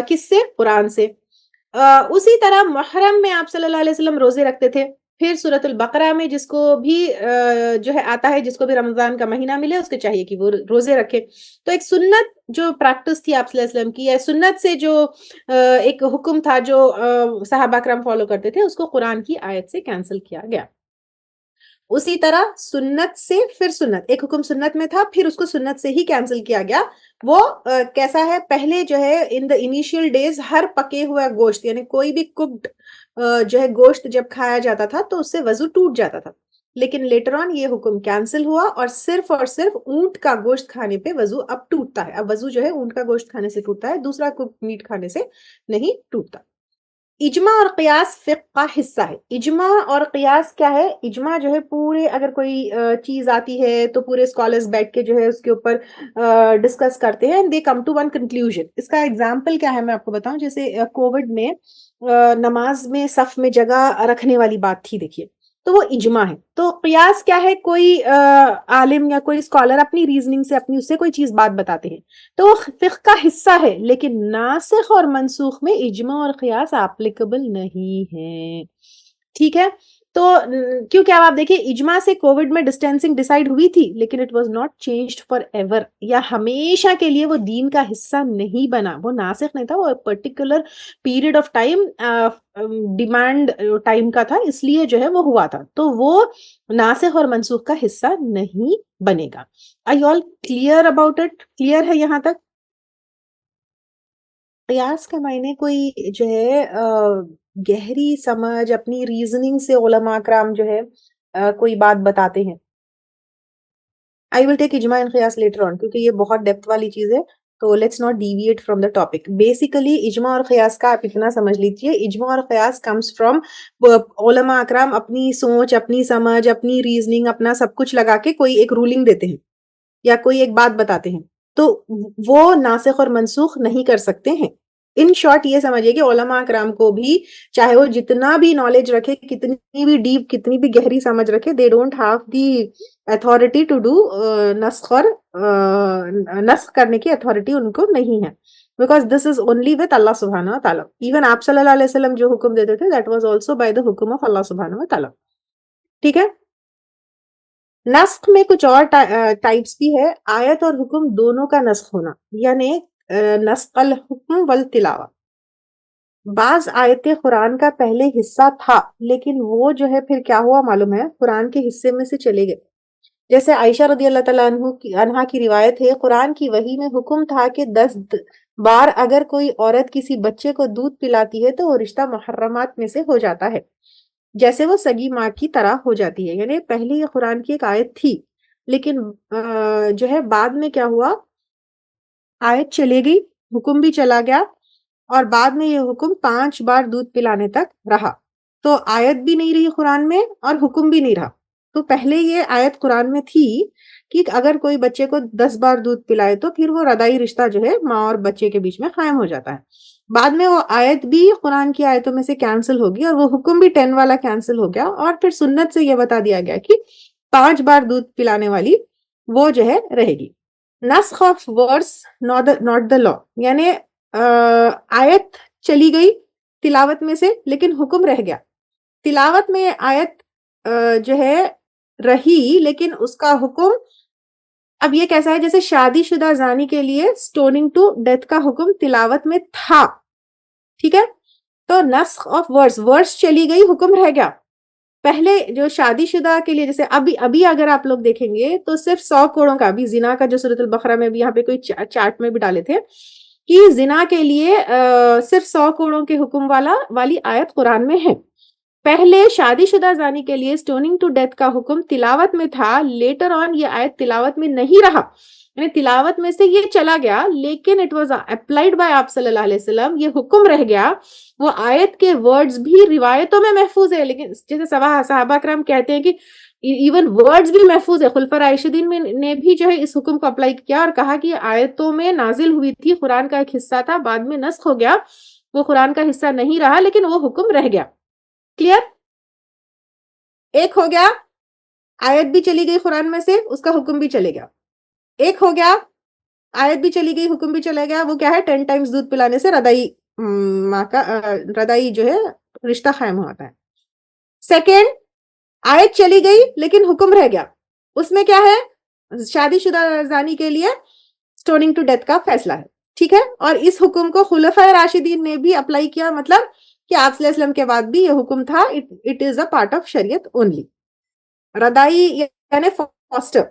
کس سے؟ قرآن سے۔ اسی طرح محرم میں آپ صلی اللہ علیہ وسلم روزے رکھتے تھے، پھر سورۃ البقرہ میں جس کو بھی جو ہے آتا ہے، جس کو بھی رمضان کا مہینہ ملے اس کے چاہیے کہ وہ روزے رکھے۔ تو ایک سنت جو پریکٹس تھی آپ صلی اللہ علیہ وسلم کی، یا سنت سے جو ایک حکم تھا جو صحابہ کرام فالو کرتے تھے، اس کو قرآن کی آیت سے کینسل کیا گیا۔ اسی طرح سنت سے پھر سنت، ایک حکم سنت میں تھا، پھر اس کو سنت سے ہی کینسل کیا گیا۔ وہ کیسا ہے؟ پہلے جو ہے ان دا انیشیل ڈیز ہر پکے ہوا گوشت، یعنی کوئی بھی کوکڈ جو ہے گوشت جب کھایا جاتا تھا تو اس سے وضو ٹوٹ جاتا تھا، لیکن لیٹر آن یہ حکم کینسل ہوا اور صرف اونٹ کا گوشت کھانے پہ وضو اب ٹوٹتا ہے۔ اب وضو جو ہے اونٹ کا گوشت کھانے سے ٹوٹتا ہے، دوسرا میٹ کھانے سے نہیں ٹوٹتا۔ اجماع اور قیاس فقہ کا حصہ ہے. اجماع اور قیاس کیا ہے؟ اجماع جو ہے پورے اگر کوئی چیز آتی ہے تو پورے اسکالرز بیٹھ کے جو ہے اس کے اوپر ڈسکس کرتے ہیں and they come to one conclusion. اس کا ایگزامپل کیا ہے میں آپ کو بتاؤں. جیسے کووڈ میں نماز میں صف میں جگہ رکھنے والی بات تھی دیکھیے, تو وہ اجماع ہے. تو قیاس کیا ہے؟ کوئی عالم یا کوئی اسکالر اپنی ریزننگ سے اپنی اس سے کوئی چیز بات بتاتے ہیں تو وہ فقہ کا حصہ ہے, لیکن ناسخ اور منسوخ میں اجماع اور قیاس اپلیکیبل نہیں ہے. ٹھیک ہے, تو کیونکہ اب آپ دیکھیں اجماع سے کووڈ میں ڈسٹینسنگ ڈیسائیڈ ہوئی تھی, لیکن it was not changed for ever, یا ہمیشہ کے لیے وہ دین کا حصہ نہیں بنا, وہ ناسخ نہیں تھا, وہ particular period of time demand time کا تھا, اس لیے جو ہے وہ ہوا تھا, تو وہ ناسخ اور منسوخ کا حصہ نہیں بنے گا. Are you all clear about it? Clear ہے یہاں تک؟ قیاس کے معنی کوئی جو ہے گہری سمجھ اپنی ریزننگ سے علماء کرام جو ہے کوئی بات بتاتے ہیں. آئی ول ٹیک اجماع اینڈ قیاس لیٹر آن, کیونکہ یہ بہت ڈیپتھ والی چیز ہے, تو let's not deviate from the topic. Basically اجماع اور قیاس کا آپ اتنا سمجھ لیجیے, اجماع اور قیاس کمز فرام علماء اکرام اپنی سوچ, اپنی سمجھ, اپنی ریزننگ, اپنا سب کچھ لگا کے کوئی ایک رولنگ دیتے ہیں یا کوئی ایک بات بتاتے ہیں, تو وہ ناسخ اور منسوخ نہیں کر سکتے ہیں. ان شارٹ یہ سمجھیے کہ علماء کرام کو بھی چاہے وہ جتنا بھی نالج رکھے, کتنی بھی ڈیپ, کتنی بھی گہری سمجھ رکھے, they don't have the authority to do نسخ, اور نسخ کرنے کی اتھارٹی ان کو نہیں ہے, because this is only with Allah سبحانہ و تعالیٰ. ایون آپ صلی اللہ علیہ وسلم جو حکم دیتے تھے that was also by the حکم آف اللہ سبحانہ و تعالیٰ. ٹھیک ہے, نسخ میں کچھ اور ٹائپس بھی ہے. آیت اور حکم دونوں کا نسخ ہونا, یعنی نسخ الحکم والتلاوہ. بعض آیت قرآن کا پہلے حصہ تھا, لیکن وہ جو ہے پھر کیا ہوا معلوم ہے, قرآن کے حصے میں سے چلے گئے. جیسے عائشہ رضی اللہ تعالیٰ عنہا کی روایت ہے, قرآن کی وحی میں حکم تھا کہ 10 بار اگر کوئی عورت کسی بچے کو دودھ پلاتی ہے تو وہ رشتہ محرمات میں سے ہو جاتا ہے, جیسے وہ سگی ماں کی طرح ہو جاتی ہے. یعنی پہلے یہ قرآن کی ایک آیت تھی, لیکن جو ہے بعد میں کیا ہوا, آیت چلے گئی, حکم بھی چلا گیا, اور بعد میں یہ حکم 5 بار دودھ پلانے تک رہا. تو آیت بھی نہیں رہی قرآن میں اور حکم بھی نہیں رہا. تو پہلے یہ آیت قرآن میں تھی کہ اگر کوئی بچے کو 10 بار دودھ پلائے تو پھر وہ رضائی رشتہ جو ہے ماں اور بچے کے بیچ میں قائم ہو جاتا ہے. بعد میں وہ آیت بھی قرآن کی آیتوں میں سے کینسل ہوگی, اور وہ حکم بھی 10 والا کینسل ہو گیا, اور پھر سنت سے یہ بتا دیا گیا کہ 5 بار دودھ پلانے والی وہ جو ہے رہے گی. نسخ آف ورس ناٹ دا لا, یعنی آیت چلی گئی تلاوت میں سے, لیکن حکم رہ گیا. تلاوت میں آیت جو ہے رہی, لیکن اس کا حکم اب یہ کیسا ہے, جیسے شادی شدہ زانی کے لیے سٹوننگ ٹو ڈیتھ کا حکم تلاوت میں تھا. ٹھیک ہے, تو نسخ آف ورس چلی گئی, حکم رہ گیا. پہلے جو شادی شدہ کے لیے, جیسے ابھی اگر آپ لوگ دیکھیں گے تو صرف 100 کوڑوں کا, ابھی زنا کا جو سورۃ البقرہ میں بھی یہاں پہ کوئی چارٹ میں بھی ڈالے تھے کہ زنا کے لیے صرف 100 کوڑوں کے حکم والی آیت قرآن میں ہے. پہلے شادی شدہ زانی کے لیے سٹوننگ ٹو ڈیتھ کا حکم تلاوت میں تھا, لیٹر آن یہ آیت تلاوت میں نہیں رہا, یعنی تلاوت میں سے یہ چلا گیا, لیکن اٹ واز اپلائیڈ بائی آپ صلی اللہ علیہ وسلم, یہ حکم رہ گیا. وہ آیت کے ورڈز بھی روایتوں میں محفوظ ہے, لیکن جیسے صحابہ کرام کہتے ہیں کہ ایون ورڈز بھی محفوظ ہے. خلفاء راشدین نے بھی جو ہے اس حکم کو اپلائی کیا اور کہا کہ آیتوں میں نازل ہوئی تھی, قرآن کا ایک حصہ تھا, بعد میں نسخ ہو گیا, وہ قرآن کا حصہ نہیں رہا, لیکن وہ حکم رہ گیا. کلیئر؟ ایک ہو گیا آیت بھی چلی گئی قرآن میں سے, اس کا حکم بھی چلے گیا. ایک ہو گیا آیت بھی چلی گئی, حکم بھی چلے گیا, وہ کیا ہے 10 ٹائمز دودھ پلانے سے رضائی جو ہے رشتہ قائم ہوتا ہے. سیکنڈ, آیت چلی گئی لیکن حکم رہ گیا, اس میں کیا ہے, شادی شدہ زانی کے لیے سٹوننگ ٹو ڈیتھ کا فیصلہ ہے. ٹھیک ہے, اور اس حکم کو خلفاء راشدین نے بھی اپلائی کیا, مطلب کہ آپ صلی اللہ علیہ وسلم کے بعد بھی یہ حکم تھا, it is a part of شریعت اونلی. رضائی یعنی فاسٹر,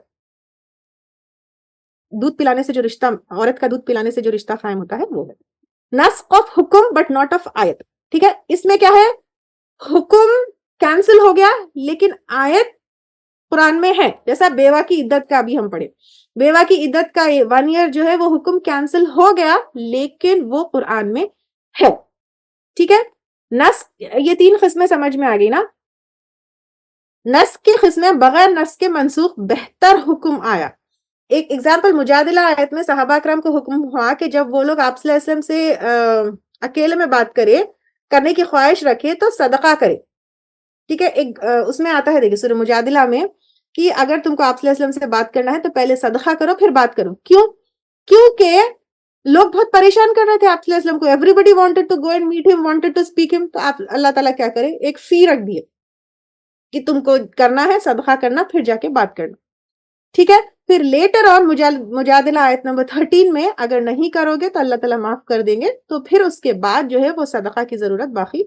دودھ پلانے سے جو رشتہ, عورت کا دودھ پلانے سے جو رشتہ قائم ہوتا ہے وہ ہے. نسخ آف حکم بٹ ناٹ آف آیت. ٹھیک ہے, اس میں کیا ہے, حکم کینسل ہو گیا لیکن آیت قرآن میں ہے. جیسا بیوہ کی عدت کا بھی ہم پڑھے, بیوہ کی عدت کا 1 ایئر جو ہے وہ حکم کینسل ہو گیا, لیکن وہ قرآن میں ہے. ٹھیک ہے, نسخ یہ 3 قسمیں سمجھ میں آ گئی نا. نسخ کی قسمیں بغیر نسخ کے منسوخ بہتر حکم آیا. ایک ایگزامپل مجادلہ آیت میں صحابہ اکرام کو حکم ہوا کہ جب وہ لوگ آپ صلی اللہ علیہ وسلم سے اکیلے میں بات کرنے کی خواہش رکھے تو صدقہ کرے. ٹھیک ہے, ایک اس میں آتا ہے دیکھیں سورہ مجادلہ میں کہ اگر تم کو آپ صلی اللہ علیہ وسلم سے بات کرنا ہے تو پہلے صدقہ کرو پھر بات کرو. کیونکہ لوگ بہت پریشان کر رہے تھے آپ صلی اللہ علیہ وسلم کو. Everybody wanted to go and meet him, wanted to speak him. تو آپ اللہ تعالیٰ کیا کرے, ایک فی رکھ دیے کہ تم کو کرنا ہے صدقہ کرنا پھر جا کے بات کرنا. ٹھیک ہے, پھر لیٹر آن مجادلہ آیت نمبر 13 میں اگر نہیں کرو گے تو اللہ تعالیٰ معاف کر دیں گے. تو پھر اس کے بعد جو ہے وہ صدقہ کی ضرورت باقی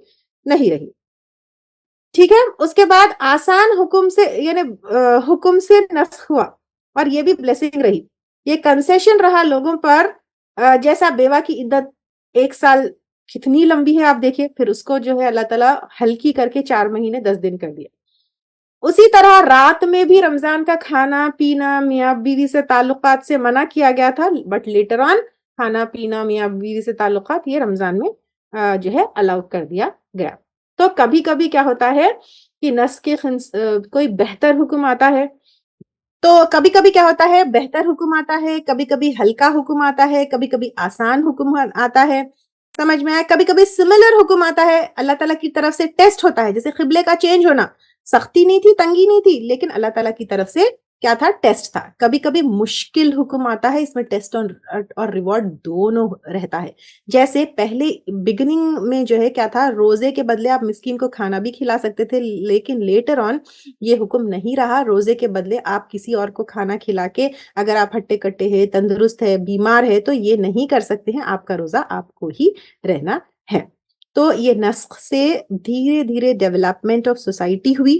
نہیں رہی. ٹھیک ہے, اس کے بعد آسان حکم سے یعنی حکم سے نسخ ہوا اور یہ بھی بلیسنگ رہی. یہ کنسیشن رہا لوگوں پر. جیسا بیوہ کی عدت 1 سال کتنی لمبی ہے آپ دیکھیں, پھر اس کو جو ہے اللہ تعالیٰ ہلکی کر کے 4 مہینے 10 دن کر دیا. اسی طرح رات میں بھی رمضان کا کھانا پینا میاں بیوی سے تعلقات سے منع کیا گیا تھا, بٹ لیٹر آن کھانا پینا میاں بیوی سے تعلقات یہ رمضان میں جو ہے الاؤ کر دیا گیا. تو کبھی کبھی کیا ہوتا ہے کہ نسخ کے کوئی بہتر حکم آتا ہے, تو کبھی کبھی کیا ہوتا ہے بہتر حکم آتا ہے, کبھی کبھی ہلکا حکم آتا ہے, کبھی کبھی آسان حکم آتا ہے. سمجھ میں آیا, کبھی کبھی سملر حکم آتا ہے, اللہ تعالیٰ کی طرف سے ٹیسٹ ہوتا ہے. جیسے قبلے کا چینج ہونا, سختی نہیں تھی تنگی نہیں تھی, لیکن اللہ تعالیٰ کی طرف سے کیا تھا, ٹیسٹ تھا. کبھی کبھی مشکل حکم آتا ہے, اس میں ٹیسٹ اور ریوارڈ دونوں رہتا ہے. جیسے پہلے بگننگ میں جو ہے کیا تھا, روزے کے بدلے آپ مسکین کو کھانا بھی کھلا سکتے تھے, لیکن لیٹر آن یہ حکم نہیں رہا. روزے کے بدلے آپ کسی اور کو کھانا کھلا کے اگر آپ ہٹے کٹے ہیں, تندرست ہے, بیمار ہے تو یہ نہیں کر سکتے ہیں, آپ کا روزہ آپ کو ہی رہنا ہے. تو یہ نسخ سے دھیرے دھیرے ڈیولپمنٹ آف سوسائٹی ہوئی,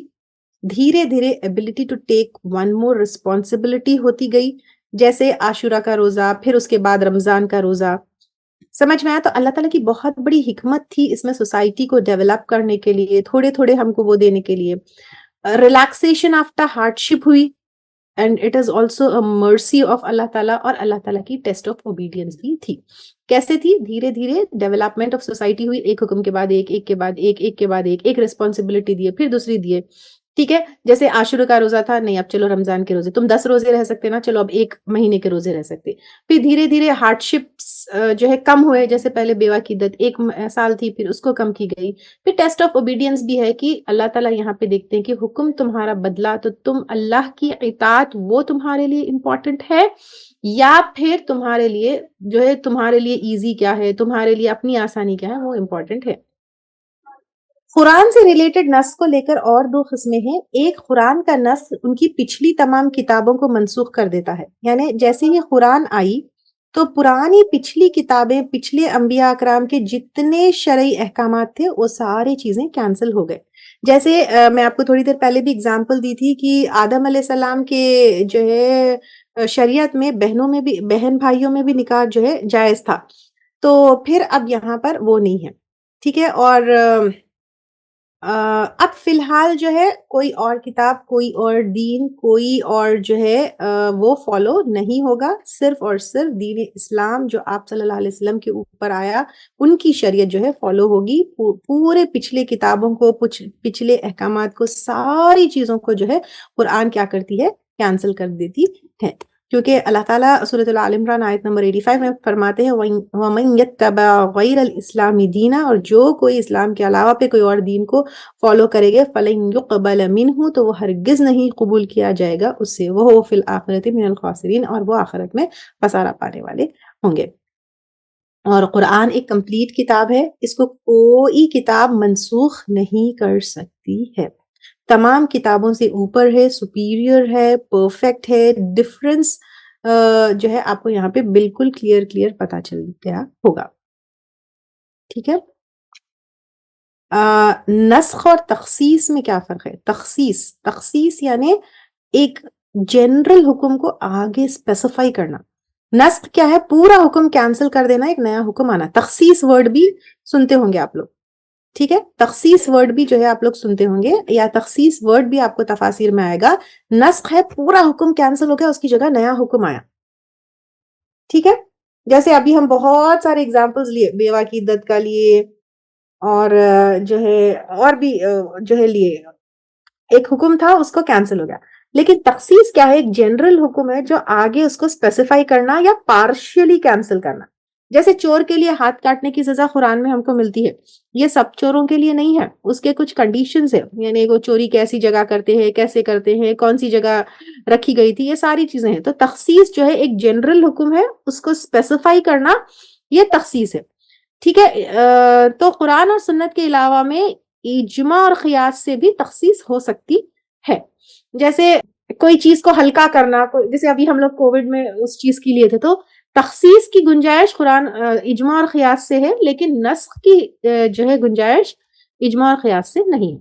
دھیرے دھیرے ability to take one more responsibility ہوتی گئی. جیسے عاشورہ کا روزہ, پھر اس کے بعد رمضان کا روزہ. سمجھ میں آیا, تو اللہ تعالیٰ کی بہت بڑی حکمت تھی اس میں سوسائٹی کو ڈیولپ کرنے کے لیے, تھوڑے تھوڑے ہم کو وہ دینے کے لیے. ریلیکسیشن آفٹر ہارڈشپ ہوئی, and it is also a mercy of اللہ تعالیٰ, اور اللہ تعالیٰ کی ٹیسٹ آف اوبیڈینس بھی تھی. کیسے تھی, دھیرے دھیرے ڈیولپمنٹ آف سوسائٹی ہوئی, ایک حکم کے بعد ایک, ایک کے بعد ایک, ایک کے بعد ایک ریسپانسبلٹی دیے, پھر دوسری دیے. ٹھیک ہے, جیسے عاشورہ کا روزہ تھا, نہیں اب چلو رمضان کے روزے, تم 10 روزے رہ سکتے نا, چلو اب 1 مہینے کے روزے رہ سکتے. پھر دھیرے دھیرے ہارڈ شپس جو ہے کم ہوئے, جیسے پہلے بیوہ کی عدت 1 سال تھی, پھر اس کو کم کی گئی. پھر ٹیسٹ آف اوبیڈینس بھی ہے کہ اللہ تعالیٰ یہاں پہ دیکھتے ہیں کہ حکم تمہارا بدلا تو تم اللہ کی اطاعت وہ تمہارے لیے امپورٹنٹ ہے, یا پھر تمہارے لیے جو ہے تمہارے لیے ایزی کیا ہے, تمہارے لیے اپنی آسانی کیا ہے, وہ امپورٹنٹ ہے. قرآن سے ریلیٹڈ نسخ کو لے کر اور 2 قسمیں ہیں. ایک قرآن کا نسخ ان کی پچھلی تمام کتابوں کو منسوخ کر دیتا ہے, یعنی جیسے ہی قرآن آئی تو پرانی پچھلی کتابیں, پچھلے انبیاء اکرام کے جتنے شرعی احکامات تھے وہ ساری چیزیں کینسل ہو گئے. جیسے میں آپ کو تھوڑی دیر پہلے بھی اگزامپل دی تھی کہ آدم علیہ السلام کے جو ہے شریعت میں بہنوں میں بھی, بہن بھائیوں میں بھی نکاح جو ہے جائز تھا, تو پھر اب یہاں پر وہ نہیں ہے. ٹھیک ہے, اور اب فی الحال جو ہے کوئی اور کتاب, کوئی اور دین, کوئی اور جو ہے وہ فالو نہیں ہوگا. صرف اور صرف دین اسلام جو آپ صلی اللہ علیہ وسلم کے اوپر آیا, ان کی شریعت جو ہے فالو ہوگی. پورے پچھلے کتابوں کو, پچھلے احکامات کو, ساری چیزوں کو جو ہے قرآن کیا کرتی ہے, کینسل کر دیتی ہے. کیونکہ اللہ تعالیٰ سورۃ آل عمران آیت نمبر 85 میں فرماتے ہیں وَمَن يَتَّبِعْ غَيْرَ الْإِسْلَامِ دِينًا, اور جو کوئی اسلام کے علاوہ پہ کوئی اور دین کو فالو کرے گا فَلَن يُقْبَلَ مِنْهُ, تو وہ ہرگز نہیں قبول کیا جائے گا اس سے, وَهُوَ فِي الْآخِرَةِ مِنَ الْخَاسِرِينَ, اور وہ آخرت میں خسارہ پانے والے ہوں گے. اور قرآن ایک کمپلیٹ کتاب ہے, اس کو کوئی کتاب منسوخ نہیں کر سکتی ہے. تمام کتابوں سے اوپر ہے, سپیریئر ہے, پرفیکٹ ہے. ڈفرنس جو ہے آپ کو یہاں پہ بالکل کلیئر پتا چل گیا ہوگا. ٹھیک ہے, نسخ اور تخصیص میں کیا فرق ہے؟ تخصیص یعنی ایک جنرل حکم کو آگے اسپیسیفائی کرنا. نسخ کیا ہے؟ پورا حکم کینسل کر دینا, ایک نیا حکم آنا. تخصیص ورڈ بھی سنتے ہوں گے آپ لوگ, ٹھیک ہے, تخصیص ورڈ بھی جو ہے آپ لوگ سنتے ہوں گے, یا تخصیص ورڈ بھی آپ کو تفاسیر میں آئے گا. نسخ ہے پورا حکم کینسل ہو گیا, اس کی جگہ نیا حکم آیا. ٹھیک ہے, جیسے ابھی ہم بہت سارے اگزامپلز لیے, بیوہ کی عدت کا لیے, اور جو ہے اور بھی جو ہے لیے ایک حکم تھا اس کو کینسل ہو گیا. لیکن تخصیص کیا ہے؟ ایک جنرل حکم ہے جو آگے اس کو اسپیسیفائی کرنا یا پارشلی کینسل کرنا. جیسے چور کے لیے ہاتھ کاٹنے کی سزا قرآن میں ہم کو ملتی ہے، یہ سب چوروں کے لیے نہیں ہے، اس کے کچھ کنڈیشنز ہیں، یعنی وہ چوری کیسی جگہ کرتے ہیں، کیسے کرتے ہیں، کون سی جگہ رکھی گئی تھی، یہ ساری چیزیں ہیں. تو تخصیص جو ہے ایک جنرل حکم ہے، اس کو اسپیسیفائی کرنا یہ تخصیص ہے. ٹھیک ہے. تو قرآن اور سنت کے علاوہ میں اجماع اور قیاس سے بھی تخصیص ہو سکتی ہے. جیسے کوئی چیز کو ہلکا کرنا، جیسے ابھی ہم لوگ کووڈ میں اس چیز کی لیے تھے، تو تخصیص کی گنجائش قرآن اجماع اور قیاس سے ہے، لیکن نسخ کی جو ہے گنجائش اجماع اور قیاس سے نہیں ہے.